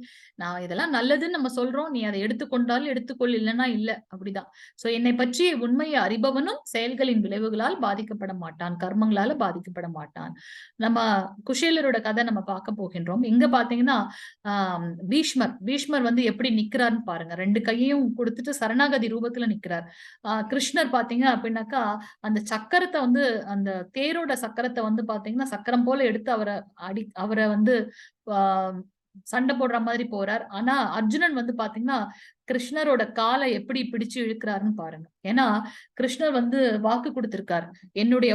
நான் இதெல்லாம் நல்லதுன்னு நம்ம சொல்றோம், நீ அதை எடுத்துக்கொண்டாலும் எடுத்துக்கொள், இல்லைன்னா இல்ல, அப்படிதான். சோ என்னை பற்றி உண்மையை அறிபவனும் செயல்களின் விளைவுகளால் பாதிக்கப்பட மாட்டான், கர்மங்களால பாதிக்கப்பட நம்ம குஷேலரோட கதை நம்ம பார்க்க போகின்றோம். இங்க பாத்தீங்கன்னா பீஷ்மர் வந்து எப்படி நிக்கிறாருன்னு பாருங்க. 2 கையையும் கொடுத்துட்டு சரணாகதி ரூபத்துல நிக்கிறார். கிருஷ்ணர் பாத்தீங்க அப்படின்னாக்கா அந்த சக்கரத்தை வந்து, அந்த தேரோட சக்கரத்தை வந்து பாத்தீங்கன்னா சக்கரம் போல எடுத்து அவரை வந்து சண்டை போடுற மாதிரி போறார். ஆனா அர்ஜுனன் வந்து பாத்தீங்கன்னா கிருஷ்ணரோட காலை எப்படி பிடிச்சு இழுக்கிறாருன்னு பாருங்க. ஏன்னா கிருஷ்ணர் வந்து வாக்கு கொடுத்திருக்காரு, என்னுடைய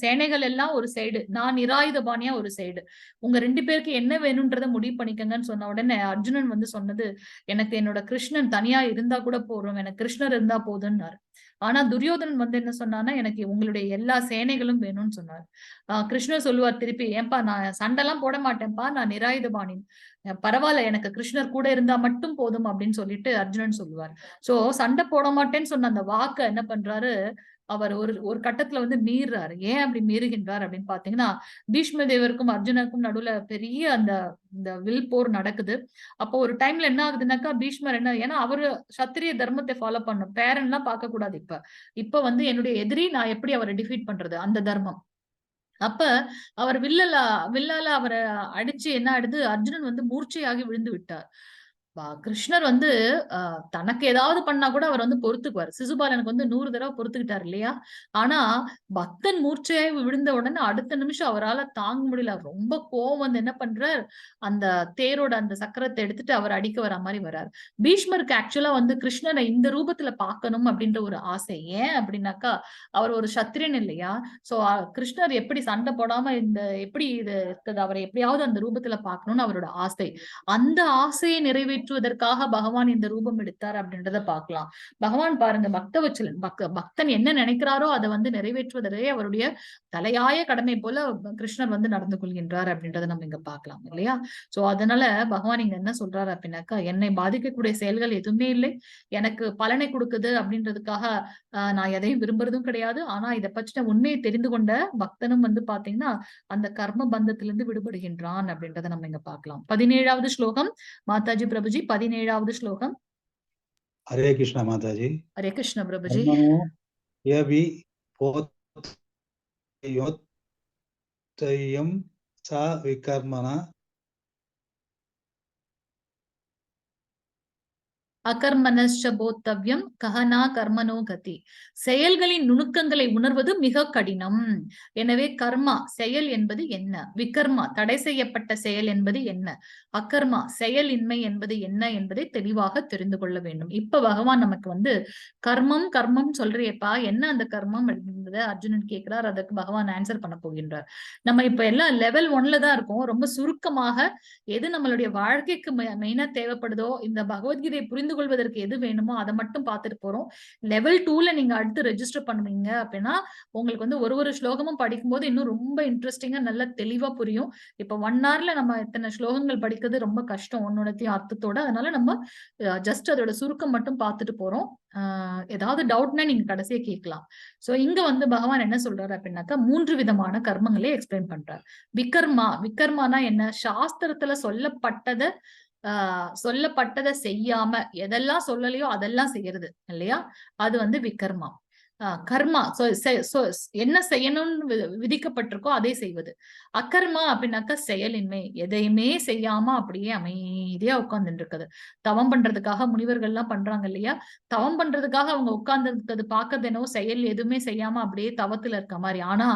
சேனைகள் எல்லாம் ஒரு சைடு, நான் நிராயுதபாணியா ஒரு சைடு, உங்க 2 பேருக்கு என்ன வேணும்ன்றத முடிவு பண்ணிக்கங்கன்னு சொன்ன உடனே அர்ஜுனன் வந்து சொன்னது, எனக்கு என்னோட கிருஷ்ணன் தனியா இருந்தா கூட போறோம், எனக்கு கிருஷ்ணர் இருந்தா போதும்னாரு. ஆனா துரியோதனன் வந்து என்ன சொன்னான்னா, எனக்கு உங்களுடைய எல்லா சேனைகளும் வேணும்னு சொன்னார். கிருஷ்ணர் சொல்லுவார் திருப்பி, ஏன்பா நான் சண்டைலாம் போட மாட்டேன்ப்பா, நான் நிராயுதபாணி, பரவாயில்ல, எனக்கு கிருஷ்ணர் கூட இருந்தா மட்டும் போதும் அப்படின்னு சொல்லிட்டு அர்ஜுனன் சொல்லுவார். சோ சண்டை போட மாட்டேன்னு சொன்ன அந்த வாக்க என்ன பண்றாரு, அவர் ஒரு கட்டத்துல வந்து மீறாரு. ஏன் அப்படி மீறுகின்றார் அப்படின்னு பாத்தீங்கன்னா, பீஷ்ம தேவருக்கும் அர்ஜுனருக்கும் நடுவுல பெரிய இந்த வில் போர் நடக்குது. அப்போ ஒரு டைம்ல என்ன ஆகுதுன்னாக்கா, பீஷ்மர் என்ன, ஏன்னா அவரு சத்திரிய தர்மத்தை ஃபாலோ பண்ணும், பேரன் எல்லாம் பார்க்க கூடாது. இப்ப வந்து என்னுடைய எதிரி, நான் எப்படி அவரை டிஃபீட் பண்றது, அந்த தர்மம். அப்ப அவர் வில்லால அவரை அடிச்சு என்ன ஆயிடுது, அர்ஜுனன் வந்து மூர்ச்சையாகி விழுந்து விட்டார். கிருஷ்ணர் வந்து தனக்கு ஏதாவது பண்ணா கூட அவர் வந்து பொறுத்துக்குவார். சிசுபாலனுக்கு வந்து 100 தடவை பொறுத்துக்கிட்டார் இல்லையா? ஆனா பக்தன் மூர்ச்சையாய் விழுந்த உடனே அடுத்த நிமிஷம் அவரால தாங்க முடியல. ரொம்ப கோவம் வந்து என்ன பண்றார், அந்த தேரோட அந்த சக்கரத்தை எடுத்துட்டு அவர் அடிக்க வர மாதிரி வர்றார். பீஷ்மருக்கு ஆக்சுவலா வந்து கிருஷ்ணரை இந்த ரூபத்துல பார்க்கணும் அப்படின்ற ஒரு ஆசை. ஏன் அப்படின்னாக்கா, அவர் ஒரு சத்திரியன் இல்லையா? சோ கிருஷ்ணர் எப்படி சண்டை போடாம எப்படி இது இருக்குது, அவரை எப்படியாவது அந்த ரூபத்துல பார்க்கணும்னு அவரோட ஆசை. அந்த ஆசையை நிறைவேற்றுவதற்காக பகவான் இந்த ரூபம் எடுத்தார் அப்படின்றத பார்க்கலாம். பகவான் பாருங்க, பக்தவச்சலன், பக்தன் என்ன நினைக்கிறாரோ அதை வந்து நிறைவேற்றுவதே அவருடைய தலையாய கடமை போல கிருஷ்ணர் வந்து நடந்து கொள்கின்றார் அப்படின்றத நம்ம இங்க பார்க்கலாம் இல்லையா? சோ அதனால பகவான் இங்க என்ன சொல்றாரு அப்படின்னாக்கா, என்னை பாதிக்கக்கூடிய செயல்கள் எதுவுமே இல்லை, எனக்கு பலனை கொடுக்குது அப்படின்றதுக்காக நான் எதையும் விரும்புறதும் கிடையாது. ஆனா இதை பற்றின உண்மையை தெரிந்து கொண்ட பக்தனும் வந்து பாத்தீங்கன்னா அந்த கர்ம பந்தத்திலிருந்து விடுபடுகின்றான் அப்படின்றத நம்ம இங்க பார்க்கலாம். 17வது ஸ்லோகம் மாதாஜி பிரபுஜி, 17வது ஸ்லோகம். ஹரே கிருஷ்ணா மாதாஜி. ஹரே கிருஷ்ண பிரபுஜி. சா விகர்மனா அகர்மனஸ்ச போத்தவ்யம் கஹனா கர்மனோ கதி. செயல்களின் நுணுக்கங்களை உணர்வது மிக கடினம். எனவே கர்மா செயல் என்பது என்ன, விகர்மா தடை செய்யப்பட்ட செயல் என்பது என்ன, அகர்மா செயலின்மை என்பது என்ன என்பதை தெளிவாக தெரிந்து கொள்ள வேண்டும். இப்ப பகவான் நமக்கு வந்து கர்மம் கர்மம் சொல்றியப்பா, என்ன அந்த கர்மம் அப்படின்றத அர்ஜுனன் கேட்கிறார். அதுக்கு பகவான் ஆன்சர் பண்ண போகின்றார். நம்ம இப்ப எல்லாம் லெவல் 1ல தான் இருக்கோம். ரொம்ப சுருக்கமாக எது நம்மளுடைய வாழ்க்கைக்கு மெயினா தேவைப்படுதோ, இந்த பகவத்கீதையை புரிந்து கொள்வதற்கு எது வேணுமோ அதை மட்டும் பார்த்துட்டு போறோம். லெவல் 2ல நீங்க அடுத்து ரெஜிஸ்டர் பண்ணுவீங்க அப்படின்னா உங்களுக்கு வந்து ஒரு ஸ்லோகமும் படிக்கும்போது இன்னும் ரொம்ப இன்ட்ரெஸ்டிங்கா நல்லா தெளிவா புரியும். இப்ப 1 hourல நம்ம இத்தனை ஸ்லோகங்கள் படிக்கிறது ரொம்ப கஷ்டம், ஒன்னொன்னத்தையும் அர்த்தத்தோட. அதனால நம்ம ஜஸ்ட் அதோட சுருக்கம் மட்டும் பார்த்துட்டு போறோம். ஏதாவது டவுட்னா நீங்க கடைசியா கேட்கலாம். சோ இங்க வந்து பகவான் என்ன சொல்றாரு அப்படின்னாக்கா, 3 விதமான கர்மங்களை எக்ஸ்பிளைன் பண்றாரு. விகர்மானா என்ன, சாஸ்திரத்துல சொல்லப்பட்டதை செய்யாம எதெல்லாம் சொல்லலையோ அதெல்லாம் செய்யறது இல்லையா, அது வந்து விகர்மா. கர்மா என்ன செய்யணும்னு விதிக்கப்பட்டிருக்கோ அதை செய்வது. அகர்மா அப்படின்னாக்கா செயலின்மை, எதையுமே செய்யாம அப்படியே அமைதியா உட்கார்ந்துட்டு இருக்குது. தவம் பண்றதுக்காக முனிவர்கள் எல்லாம் பண்றாங்க இல்லையா, தவம் பண்றதுக்காக அவங்க உட்கார்ந்து இருக்கிறது பார்க்கறது என்னவோ செயல் எதுவுமே செய்யாம அப்படியே தவத்துல இருக்க மாதிரி. ஆனா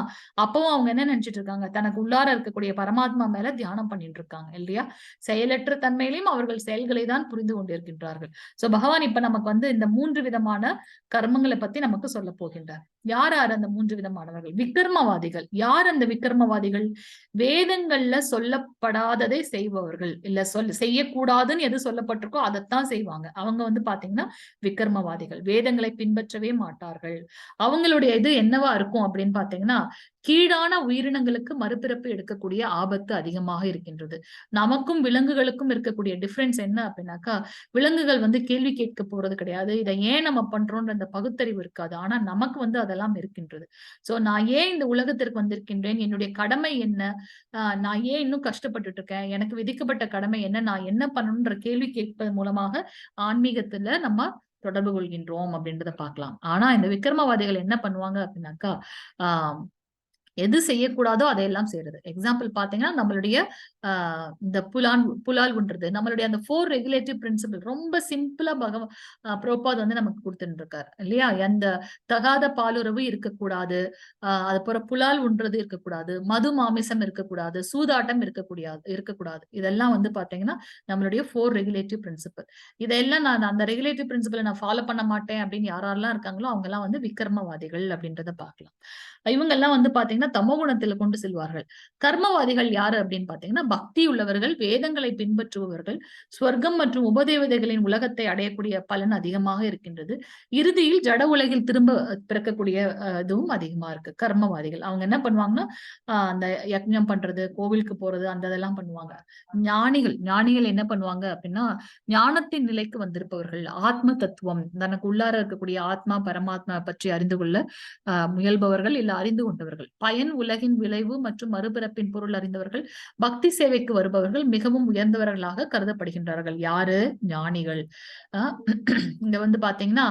அப்பவும் அவங்க என்ன நினைச்சிட்டு இருக்காங்க, தனக்கு உள்ளார இருக்கக்கூடிய பரமாத்மா மேல தியானம் பண்ணிட்டு இருக்காங்க இல்லையா. செயலற்ற தன்மையிலையும் அவர்கள் செயல்களை தான் புரிந்து கொண்டிருக்கின்றார்கள். சோ பகவான் இப்ப நமக்கு வந்து இந்த 3 விதமான கர்மங்களை பத்தி நமக்கு சொல்ல போகின்றார். யார் அந்த 3 விதமானவர்கள்? விகர்மவாதிகள். யார் அந்த விகர்மவாதிகள்? வேதங்கள்ல சொல்லப்படாததை செய்பவர்கள், இல்ல செய்யக்கூடாதுன்னு எது சொல்லப்பட்டிருக்கோ அதைத்தான் செய்வாங்க. அவங்க வந்து பாத்தீங்கன்னா விகர்மவாதிகள், வேதங்களை பின்பற்றவே மாட்டார்கள். அவங்களுடைய இது என்னவா இருக்கும் அப்படின்னு பாத்தீங்கன்னா, கீழான உயிரினங்களுக்கு மறுபிறப்பு எடுக்கக்கூடிய ஆபத்து அதிகமாக இருக்கின்றது. நமக்கும் விலங்குகளுக்கும் இருக்கக்கூடிய டிஃபரன்ஸ் என்ன அப்படின்னாக்கா, விலங்குகள் வந்து கேள்வி கேட்க போறது கிடையாது, இதை ஏன் நம்ம பண்றோம்ன்ற அந்த பகுத்தறிவு இருக்காது. ஆனா நமக்கு வந்து அதெல்லாம் இருக்கின்றது. சோ நான் ஏன் இந்த உலகத்திற்கு வந்திருக்கின்றேன், என்னுடைய கடமை என்ன, நான் ஏன் இன்னும் கஷ்டப்பட்டுட்டு இருக்கேன், எனக்கு விதிக்கப்பட்ட கடமை என்ன, நான் என்ன பண்ணணும்ன்ற கேள்வி கேட்பதன் மூலமாக ஆன்மீகத்துல நம்ம தொடர்பு கொள்கின்றோம் அப்படின்றத பார்க்கலாம். ஆனா இந்த விக்ரமவாதிகள் என்ன பண்ணுவாங்க அப்படின்னாக்கா, எது செய்யக்கூடாதோ அதையெல்லாம் செய்யறது. எக்ஸாம்பிள் பாத்தீங்கன்னா நம்மளுடைய இந்த புலால் உண்றது, நம்மளுடைய அந்த 4 ரெகுலேட்டிவ் பிரின்சிபல் ரொம்ப சிம்பிளா பிரபுபாத் வந்து நமக்கு கொடுத்துட்டு இருக்காரு இல்லையா? எந்த தகாத பாலுறவு இருக்கக்கூடாது, அதுபோல புலால் உண்றது இருக்கக்கூடாது, மது மாமிசம் இருக்கக்கூடாது, சூதாட்டம் இருக்கக்கூடாது. இதெல்லாம் வந்து பாத்தீங்கன்னா நம்மளுடைய 4 ரெகுலேட்டிவ் பிரின்சிபல். இதெல்லாம் நான் அந்த ரெகுலேட்டிவ் பிரின்சிபலை நான் ஃபாலோ பண்ண மாட்டேன் அப்படின்னு யாரெல்லாம் இருக்காங்களோ அவங்க எல்லாம் வந்து விக்ரமவாதிகள் அப்படின்றத பார்க்கலாம். இவங்க எல்லாம் வந்து பாத்தீங்கன்னா தமோ குணத்துல கொண்டு செல்வார்கள். கர்மவாதிகள் யாரு அப்படின்னு பாத்தீங்கன்னா பக்தி உள்ளவர்கள், வேதங்களை பின்பற்றுபவர்கள், ஸ்வர்க்கம் மற்றும் உபதேவதைகளின் உலகத்தை அடையக்கூடிய பலன் அதிகமாக இருக்கின்றது. இறுதியில் ஜட உலகில் திரும்ப பிறக்கக்கூடிய இதுவும் அதிகமா இருக்கு. கர்மவாதிகள் அவங்க என்ன பண்ணுவாங்கன்னா அந்த யக்ஞம் பண்றது, கோவிலுக்கு போறது, அந்த இதெல்லாம் பண்ணுவாங்க. ஞானிகள் என்ன பண்ணுவாங்க அப்படின்னா ஞானத்தின் நிலைக்கு வந்திருப்பவர்கள், ஆத்ம தத்துவம் தனக்கு உள்ளார இருக்கக்கூடிய ஆத்மா பரமாத்மா பற்றி அறிந்து கொள்ள முயல்பவர்கள், இல்ல அறிந்து கொண்டவர்கள், பயன், உலகின் விளைவு மற்றும் மறுபிறப்பின் பொருள் அறிந்தவர்கள், பக்தி சேவைக்கு வருபவர்கள் மிகவும் உயர்ந்தவர்களாக கருதப்படுகின்றார்கள். யாரு? ஞானிகள். இங்க வந்து பாத்தீங்கன்னா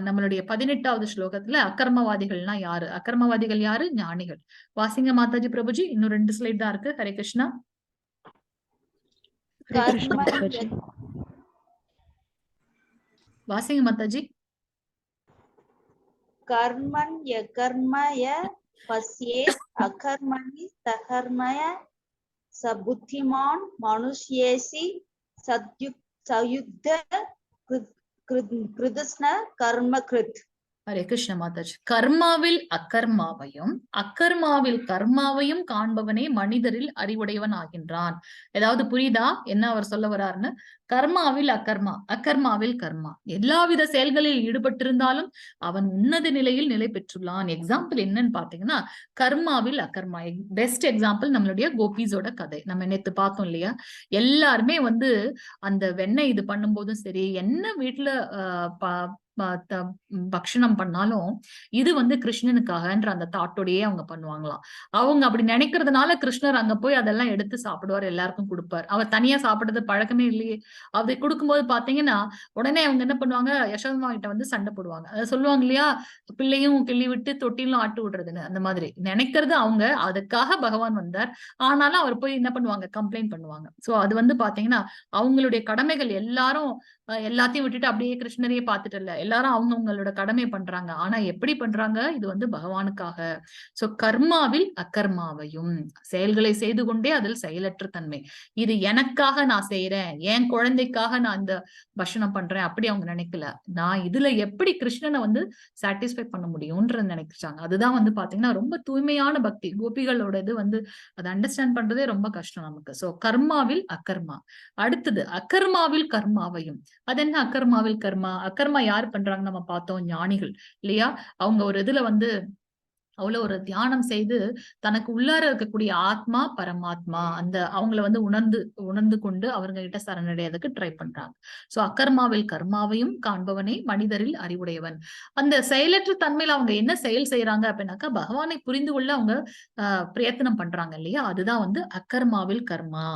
நம்மளுடைய 18வது ஸ்லோகத்துல அக்கர்மவாதிகள்னா யாரு? அக்கர்மவாதிகள் யாரு? ஞானிகள். வாசிங்க மாதாஜி பிரபுஜி, இன்னும் 2 ஸ்லைட் தான் இருக்கு. ஹரே கிருஷ்ணா. வாசிங்க மாதாஜி. கர்மண்ய கர்மய பஸ்யேத் அகர்மணி சகர்மய சபுத்திமான் மனுஷ்யேசி சயுக்த கிருத்ஸ்ன கர்ம கிருத். ஹரே கிருஷ்ண மாதாஜி. கர்மாவில் அக்கர்மாவையும் அக்கர்மாவில் கர்மாவையும் காண்பவனே மனிதரில் அறிவுடையவன் ஆகின்றான். ஏதாவது புரியுதா என்ன அவர் சொல்ல வர்றாருன்னு? கர்மாவில் அக்கர்மா, அக்கர்மாவில் கர்மா, எல்லாவித செயல்களில் ஈடுபட்டிருந்தாலும் அவன் உன்னத நிலையில் நிலை பெற்றுள்ளான். எக்ஸாம்பிள் என்னன்னு பாத்தீங்கன்னா கர்மாவில் அக்கர்மா. பெஸ்ட் எக்ஸாம்பிள் நம்மளுடைய கோபிஸோட கதை. நம்ம நேத்து பார்த்தோம் இல்லையா? எல்லாருமே வந்து அந்த வெண்ணெய் இது பண்ணும் போதும் சரி, என்ன வீட்டுல பக்ஷணம் பண்ணாலும் இது வந்து கிருஷ்ணனுக்காகன்ற அந்த தாட்டோடையே அவங்க பண்ணுவாங்களாம். அவங்க அப்படி நினைக்கிறதுனால கிருஷ்ணர் அங்க போய் அதெல்லாம் எடுத்து சாப்பிடுவார், எல்லாருக்கும் கொடுப்பார். அவர் தனியா சாப்பிடுறது பழக்கமே இல்லையே. அதை கொடுக்கும்போது பாத்தீங்கன்னா உடனே அவங்க என்ன பண்ணுவாங்க, யசோதமா கிட்ட வந்து சண்டை போடுவாங்க. அதை சொல்லுவாங்க இல்லையா, பிள்ளையும் கிள்ளி விட்டு தொட்டிலும் ஆட்டு விடுறதுன்னு. அந்த மாதிரி நினைக்கிறது அவங்க. அதுக்காக பகவான் வந்தார், ஆனாலும் அவர் போய் என்ன பண்ணுவாங்க, கம்ப்ளைண்ட் பண்ணுவாங்க. சோ அது வந்து பாத்தீங்கன்னா அவங்களுடைய கடமைகள் எல்லாரும் எல்லாத்தையும் விட்டுட்டு அப்படியே கிருஷ்ணரையே பார்த்துட்டு இல்ல, எல்லாரும் அவங்களோட கடமை பண்றாங்க. ஆனா எப்படி பண்றாங்க? இது வந்து பகவானுக்காக. சோ கர்மாவில் அக்கர்மாவையும், செயல்களை செய்து கொண்டே அதில் செயலற்ற தன்மை. இது எனக்காக நான் செய்யறேன், என் குழந்தைக்காக நான் இந்த பக்ஷணம் பண்றேன் அப்படி அவங்க நினைக்கல. நான் இதுல எப்படி கிருஷ்ணனை வந்து சாட்டிஸ்ஃபை பண்ண முடியும்ன்றது நினைச்சாங்க. அதுதான் வந்து பாத்தீங்கன்னா ரொம்ப தூய்மையான பக்தி. கோபிகளோட இது வந்து அதை அண்டர்ஸ்டாண்ட் பண்றதே ரொம்ப கஷ்டம் நமக்கு. சோ கர்மாவில் அக்கர்மா. அடுத்தது அக்கர்மாவில் கர்மாவையும். அது என்ன அக்கர்மாவில் கர்மா? அக்கர்மா யார் பண்றாங்க நம்ம பார்த்தோம், ஞானிகள் இல்லையா? அவங்க ஒரு இதுல வந்து அவ்வளவு ஒரு தியானம் செய்து தனக்கு உள்ளார இருக்கக்கூடிய ஆத்மா பரமாத்மா அந்த அவங்கள வந்து உணர்ந்து கொண்டு அவங்க கிட்ட சரணடையதுக்கு ட்ரை பண்றாங்க. சோ அக்கர்மாவில் கர்மாவையும் காண்பவனே மனிதரில் அறிவுடையவன். அந்த செயலற்ற தன்மையில அவங்க என்ன செயல் செய்யறாங்க அப்படின்னாக்கா பகவானை புரிந்து கொள்ள அவங்க பிரயத்தனம் பண்றாங்க இல்லையா? அதுதான் வந்து அக்கர்மாவில் கர்மா.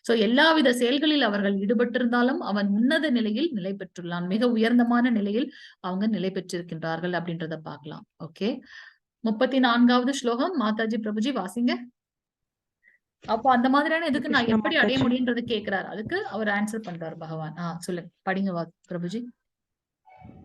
சோ எல்லாவித செயல்களில் அவர்கள் ஈடுபட்டிருந்தாலும் அவன் உன்னத நிலையில் நிலை பெற்றுள்ளான், மிக உயர்ந்தமான நிலையில் அவங்க நிலை பெற்றிருக்கின்றார்கள் அப்படின்றத பார்க்கலாம். ஓகே, 34வது ஸ்லோகம் மாதாஜி பிரபுஜி வாசிங்க. அப்போ அந்த மாதிரியான இதுக்கு நான் எப்படி அடைய முடியும்ன்றது கேக்குறாரு. அதுக்கு அவர் ஆன்சர் பண்றாரு பகவான். சொல்லுங்க, படிங்க பிரபுஜி.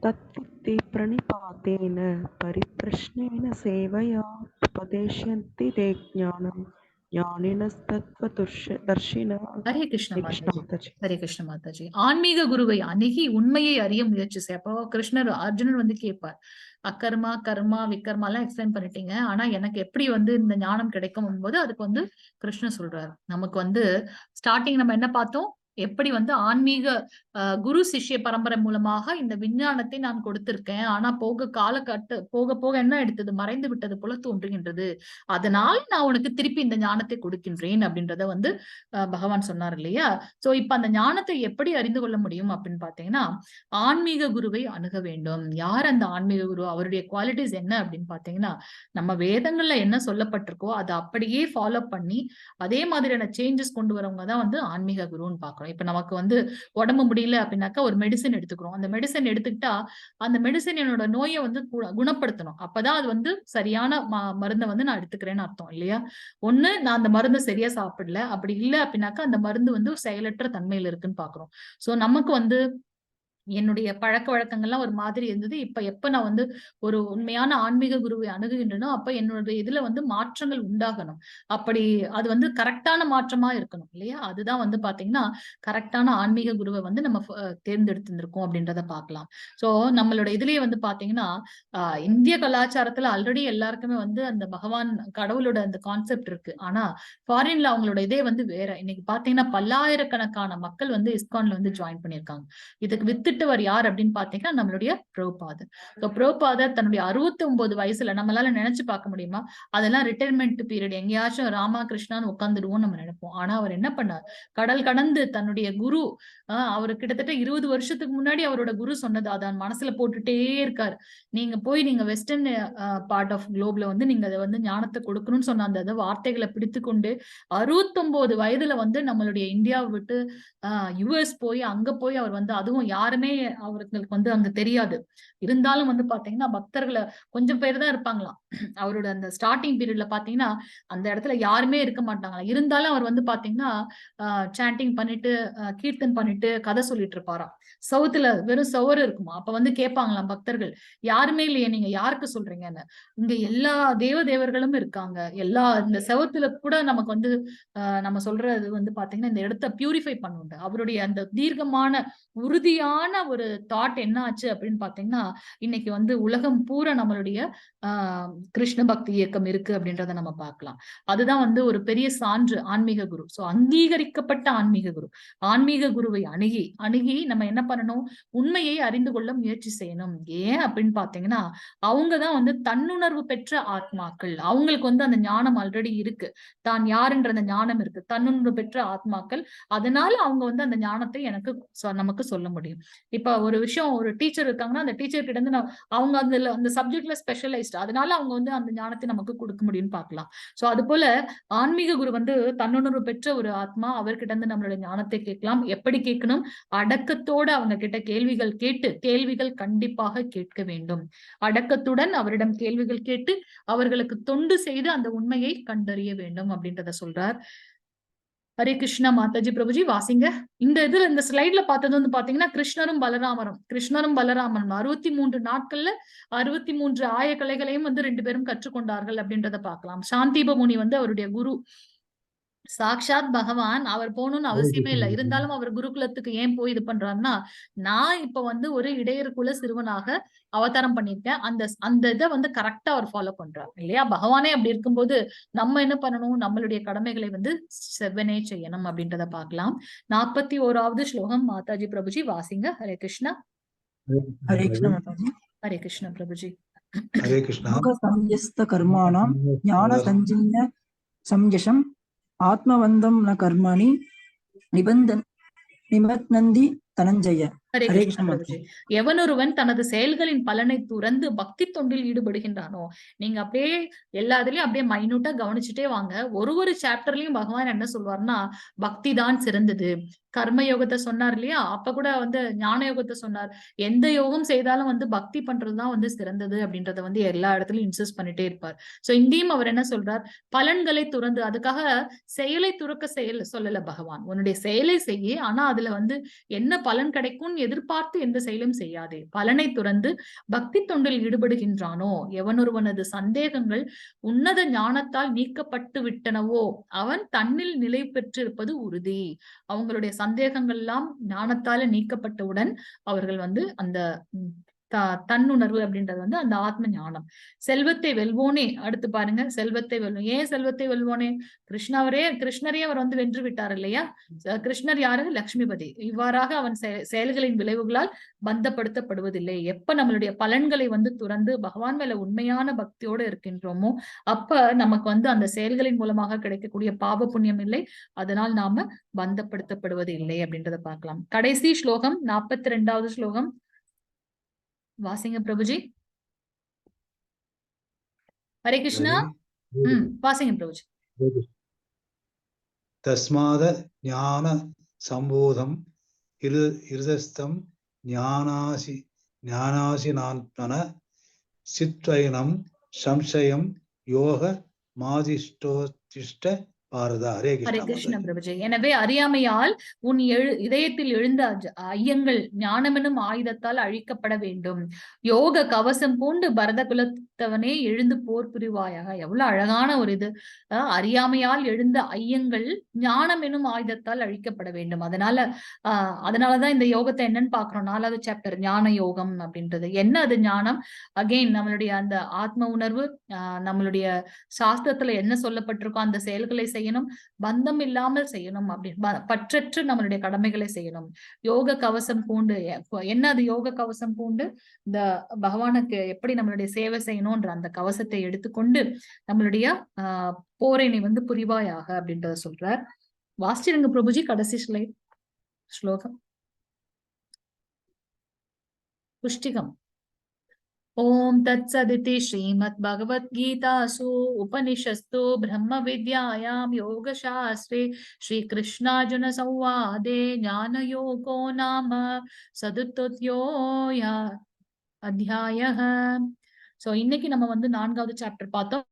தத்வித்தி பிரணிபாத்தேன பரிப்ரஷ்னேன சேவையா உபதேஷ்யந்தி தே ஞானம் ஞானினஸ்தத்வதர்ஷினா. ஹரே கிருஷ்ண மாதாஜி. ஹரே கிருஷ்ண மாதாஜி. ஆன்மீக குருவை அணுகி உண்மையை அறிய முயற்சி செய்ய. அப்போ கிருஷ்ணர் அர்ஜுனன் வந்து கேட்பார், அக்கர்மா கர்மா விக்கர்மா எல்லாம் எக்ஸ்பிளைன் பண்ணிட்டீங்க, ஆனா எனக்கு எப்படி வந்து இந்த ஞானம் கிடைக்கும் போது அதுக்கு வந்து கிருஷ்ணர் சொல்றாரு. நமக்கு வந்து ஸ்டார்டிங் நம்ம என்ன பார்த்தோம், எப்படி வந்து ஆன்மீக குரு சிஷ்ய பரம்பரை மூலமாக இந்த விஞ்ஞானத்தை நான் கொடுத்திருக்கேன். ஆனா போக போக என்ன எடுத்தது, மறைந்து விட்டது போல தோன்றுகின்றது. அதனால் நான் உனக்கு திருப்பி இந்த ஞானத்தை கொடுக்கின்றேன் அப்படின்றத வந்து பகவான் சொன்னார் இல்லையா? சோ இப்ப அந்த ஞானத்தை எப்படி அறிந்து கொள்ள முடியும் அப்படின்னு பாத்தீங்கன்னா ஆன்மீக குருவை அணுக வேண்டும். யார் அந்த ஆன்மீக குரு, அவருடைய குவாலிட்டிஸ் என்ன அப்படின்னு பாத்தீங்கன்னா நம்ம வேதங்கள்ல என்ன சொல்லப்பட்டிருக்கோ அதை அப்படியே ஃபாலோ பண்ணி அதே மாதிரியான சேஞ்சஸ் கொண்டு வரவங்க தான் வந்து ஆன்மீக குருன்னு பாக்குறோம். இப்ப நமக்கு வந்து உடம்பு முடியல அப்படின்னாக்கா ஒரு மெடிசன் எடுத்துக்கிறோம். அந்த மெடிசன் எடுத்துக்கிட்டா அந்த மெடிசன் என்னோட நோயை வந்து குணப்படுத்தணும். அப்பதான் அது வந்து சரியான மருந்தை வந்து நான் எடுத்துக்கிறேன்னு அர்த்தம் இல்லையா? ஒண்ணு நான் அந்த மருந்தை சரியா சாப்பிடல, அப்படி இல்லை அப்படின்னாக்கா அந்த மருந்து வந்து செயலற்ற தன்மையில இருக்குன்னு பாக்குறோம். சோ நமக்கு வந்து என்னுடைய பழக்க வழக்கங்கள்லாம் ஒரு மாதிரி இருந்தது. எப்ப நான் வந்து ஒரு உண்மையான ஆன்மீக குருவை அணுகுகின்றனோ, அப்ப என்னுடைய இதுல வந்து மாற்றங்கள் உண்டாகணும். அப்படி அது வந்து கரெக்டான மாற்றமா இருக்கணும் இல்லையா? அதுதான் வந்து பாத்தீங்கன்னா, கரெக்டான ஆன்மீக குருவை வந்து நம்ம தேர்ந்தெடுத்திருந்திருக்கோம் அப்படின்றத பார்க்கலாம். சோ நம்மளோட இதுலயே வந்து பாத்தீங்கன்னா, இந்திய கலாச்சாரத்துல ஆல்ரெடி எல்லாருக்குமே வந்து அந்த பகவான் கடவுளோட அந்த கான்செப்ட் இருக்கு. ஆனா ஃபாரின்ல அவங்களோட இதே வந்து வேற. இன்னைக்கு பாத்தீங்கன்னா பல்லாயிரக்கணக்கான மக்கள் வந்து இஸ்கான்ல வந்து ஜாயின் பண்ணியிருக்காங்க. இதுக்கு வித்துட்டவர் யார் அப்படின்னு பாத்தீங்கன்னா நம்மளுடைய பிரபுபாதர். பிரபுபாதர் தன்னுடைய 69 வயசுல, நம்மளால நினைச்சு பார்க்க முடியுமா? அதெல்லாம் ரிட்டையர்மெண்ட் பீரியட், எங்கேயாச்சும் ராமா கிருஷ்ணான்னு உட்காந்துடுவோம் நம்ம நினைப்போம். ஆனா அவர் என்ன பண்ணார்? கடல் கடந்து தன்னுடைய குரு, அவரு கிட்டத்தட்ட 20 வருஷத்துக்கு முன்னாடி அவரோட குரு சொன்னது அதான் மனசுல போட்டுட்டே இருக்காரு. நீங்க வெஸ்டர்ன் பார்ட் ஆஃப் குளோப்ல வந்து நீங்க அதை வந்து ஞானத்தை கொடுக்கணும்னு சொன்ன அந்த வார்த்தைகளை பிடித்துக்கொண்டு 69 வயதுல வந்து நம்மளுடைய இந்தியாவை விட்டு யுஎஸ் போய் அங்க போய் அவர் வந்து, அதுவும் யாருமே அவர்களுக்கு வந்து அங்க தெரியாது. இருந்தாலும் வந்து பாத்தீங்கன்னா பக்தர்களை கொஞ்சம் பேர் தான் இருப்பாங்களாம். அவரோட அந்த ஸ்டார்டிங் பீரியட்ல பாத்தீங்கன்னா அந்த இடத்துல யாருமே இருக்க மாட்டாங்களா. இருந்தாலும் அவர் வந்து பாத்தீங்கன்னா சாண்டிங் பண்ணிட்டு கீர்த்தன் பண்ணிட்டு கதை சொல்லிட்டு இருப்பாராம். சவுத்துல வெறும் சவறு இருக்குமா. அப்ப வந்து கேட்பாங்களாம் பக்தர்கள், யாருமே இல்லையே, நீங்க யாருக்கு சொல்றீங்கன்னு. இங்க எல்லா தேவர்களும் இருக்காங்க. எல்லா இந்த செவத்துல கூட நமக்கு வந்து நம்ம சொல்றது வந்து பாத்தீங்கன்னா இந்த இடத்த பியூரிஃபை பண்ணுங்க. அவருடைய அந்த தீர்க்கமான உறுதியான ஒரு தாட் என்ன ஆச்சு அப்படின்னு பாத்தீங்கன்னா, இன்னைக்கு வந்து உலகம் பூரா நம்மளுடைய கிருஷ்ண பக்தி இயக்கம் இருக்கு அப்படின்றத நம்ம பார்க்கலாம். அதுதான் வந்து ஒரு பெரிய சான்று ஆன்மீக குரு. சோ அங்கீகரிக்கப்பட்ட ஆன்மீக குரு. ஆன்மீக குருவை அணுகி நம்ம என்ன பண்ணணும்? உண்மையை அறிந்து கொள்ள முயற்சி செய்யணும். ஏன் அப்படின்னு பாத்தீங்கன்னா, அவங்கதான் வந்து தன்னுணர்வு பெற்ற ஆத்மாக்கள். அவங்களுக்கு வந்து அந்த ஞானம் ஆல்ரெடி இருக்கு. தான் யாருன்ற அந்த ஞானம் இருக்கு. தன்னுணர்வு பெற்ற ஆத்மாக்கள். அதனால அவங்க வந்து அந்த ஞானத்தை நமக்கு சொல்ல முடியும். இப்ப ஒரு விஷயம், ஒரு டீச்சர் இருக்காங்கன்னா அந்த டீச்சர் கிட்ட இருந்து அவங்க அந்த சப்ஜெக்ட்ல ஸ்பெஷலைஸ்ட், அதனால அவங்க வந்து அந்த ஞானத்தை நமக்கு கொடுக்க முடியும்னு பார்க்கலாம். சோ அது போல ஆன்மீக குரு வந்து தன்னுணர்வு பெற்ற ஒரு ஆத்மா. அவர்கிட்ட இருந்து நம்மளுடைய ஞானத்தை கேட்கலாம். எப்படி கேட்கணும்? அடக்கத்தோட அவங்க கிட்ட கேள்விகள் கண்டிப்பாக கேட்க வேண்டும். அடக்கத்துடன் அவரிடம் கேள்விகள் கேட்டு அவர்களுக்கு தொண்டு செய்து அந்த உண்மையை கண்டறிய வேண்டும் அப்படின்றத சொல்றார். ஹரே கிருஷ்ணா மாதாஜி பிரபுஜி வாசிங்க. இந்த ஸ்லைட்ல பார்த்தது வந்து பாத்தீங்கன்னா கிருஷ்ணரும் பலராமரும் 63 நாட்கள்ல 63 ஆய கலைகளையும் வந்து 2 பேரும் கற்றுக்கொண்டார்கள் அப்படின்றத பார்க்கலாம். சாந்தீப முனி வந்து அவருடைய குரு. சாக்ஷாத் பகவான். அவர் போகணும்னு அவசியமே இல்லை. இருந்தாலும் அவர் குருகுலத்துக்கு ஏன் போய் இது பண்றாருன்னா, நான் இப்ப வந்து ஒரு இடையர் குல சிறுவனாக அவதாரம் பண்ணிருக்கேன். அந்த இதை வந்து கரெக்டா அவர் ஃபாலோ பண்றாரு இல்லையா? பகவானே அப்படி இருக்கும்போது நம்ம என்ன பண்ணணும்? நம்மளுடைய கடமைகளை வந்து செவ்வனே செய்யணும் அப்படின்றத பார்க்கலாம். 41வது ஸ்லோகம் மாதாஜி பிரபுஜி வாசிங்க. ஹரே கிருஷ்ணா. ஹரே கிருஷ்ணா மாதாஜி. ஹரே கிருஷ்ணா பிரபுஜி. ஹரே கிருஷ்ணா. சம்யஸ்த கர்மாணாம் ஞான சஞ்சன்ய சம்யசம் ஆத்மவந்தம் ந கர்மணி நிபத்னந்தி தனஞ்சய. ஹரே கிருஷ்ண பிரபுஜி. எவனொருவன் தனது செயல்களின் பலனை துறந்து பக்தி தொண்டில் ஈடுபடுகின்றானோ, நீங்க அப்படியே எல்லாத்துலயும் அப்படியே மைனூட்டா கவனிச்சுட்டே வாங்க. ஒரு சாப்டர்லயும் பகவான் என்ன சொல்வார்னா, பக்தி தான் சிறந்தது. கர்ம யோகத்தை சொன்னார் இல்லையா? அப்ப கூட வந்து ஞான யோகத்தை சொன்னார். எந்த யோகம் செய்தாலும் வந்து பக்தி பண்றதுதான் வந்து சிறந்தது அப்படின்றத வந்து எல்லா இடத்துலயும் இன்சிஸ்ட் பண்ணிட்டே இருப்பார். சோ இங்கேயும் அவர் என்ன சொல்றார்? பலன்களை துறந்து, அதுக்காக செயலை துறக்க சொல்லல பகவான். உன்னுடைய செயலை செய்ய, ஆனா அதுல வந்து என்ன பலன் கிடைக்கும் எதிர்பார்த்து எந்த செயலும் செய்யாதே. பலனை துறந்து பக்தி தொண்டில் ஈடுபடுகின்றானோ, எவனொருவனது சந்தேகங்கள் உன்னத ஞானத்தால் நீக்கப்பட்டு விட்டனவோ அவன் தன்னில் நிலை பெற்றிருப்பது உறுதி. அவங்களுடைய சந்தேகங்கள் எல்லாம் ஞானத்தால நீக்கப்பட்டவுடன் அவர்கள் வந்து அந்த தன்னுணர்வு அப்படின்றது வந்து அந்த ஆத்ம ஞானம். செல்வத்தை வெல்வோனே, அடுத்து பாருங்க, செல்வத்தை வெல்வோம். ஏன் செல்வத்தை வெல்வோனே? கிருஷ்ணரே அவர் வந்து வென்று விட்டார் இல்லையா? கிருஷ்ணர் யாரு? லட்சுமிபதி. இவ்வாறாக அவன் செயல்களின் விளைவுகளால் பந்தப்படுத்தப்படுவதில்லை. எப்ப நம்மளுடைய பலன்களை வந்து துறந்து பகவான் மேல உண்மையான பக்தியோடு இருக்கின்றோமோ அப்ப நமக்கு வந்து அந்த செயல்களின் மூலமாக கிடைக்கக்கூடிய பாவ புண்ணியம் இல்லை. அதனால் நாம பந்தப்படுத்தப்படுவது இல்லை அப்படின்றத பார்க்கலாம். கடைசி ஸ்லோகம் 42வது ஸ்லோகம் வாசிங்க பிரபுஜி. ஹரே கிருஷ்ணா. வாசிங்க பிரபுஜி. தஸ்மாத ஞான சம்போதம் இருதஸ்தம் ஞானாசி நான்மன சித்வைனம் சம்சயம் யோக மாதிஷ்டோதிஷ்ட பாரதா. ஹரே ஹரே கிருஷ்ணா கிருஷ்ண மாதாஜி. பிரபுஜி. எனவே அறியாமையால் உன் இதயத்தில் எழுந்த ஐயங்கள் ஞானமெனும் ஆயுதத்தால் அழிக்கப்பட வேண்டும். யோக கவசம் பூண்டு பரத குலத்தவனே எழுந்து போர் புரிவாயாக. எவ்வளவு அழகான ஒரு இது. அறியாமையால் எழுந்த ஐயங்கள் ஞானம் எனும் ஆயுதத்தால் அழிக்கப்பட வேண்டும். அதனாலதான் இந்த யோகத்தை என்னன்னு பாக்குறோம். 4வது சாப்டர் ஞான யோகம் அப்படின்றது. என்ன அது ஞானம்? அகெயின் நம்மளுடைய அந்த ஆத்ம உணர்வு, நம்மளுடைய சாஸ்திரத்துல என்ன சொல்லப்பட்டிருக்கோ அந்த செயல்களை செய்யணும். பந்தம் இல்லாமல் செய்யணும். அப்படி பற்றற்று நம்மளுடைய கடமைகளை செய்யணும். யோக கவசம் பூண்டு, என்ன அது யோக கவசம் பூண்டு? இந்த பகவானுக்கு எப்படி நம்மளுடைய சேவை செய்யணும்ன்ற அந்த கவசத்தை எடுத்துக்கொண்டு நம்மளுடைய போரினை புரிவாயாக அப்படின்றத சொல்றார். வாசிச்சிருங்க பிரபுஜி கடைசி ஸ்லோகம் புஷ்டிகம். ओम तत्सदिति श्रीमद्भगवद्गीतासु उपनिषत्सु ब्रह्मविद्यायां योगशास्त्रे श्रीकृष्णार्जुन संवादे ज्ञानयोगो नाम सदुत्तोऽध्यायः. சோ இன்னைக்கு நம்ம 4வது சாப்டர் பார்த்தோம்.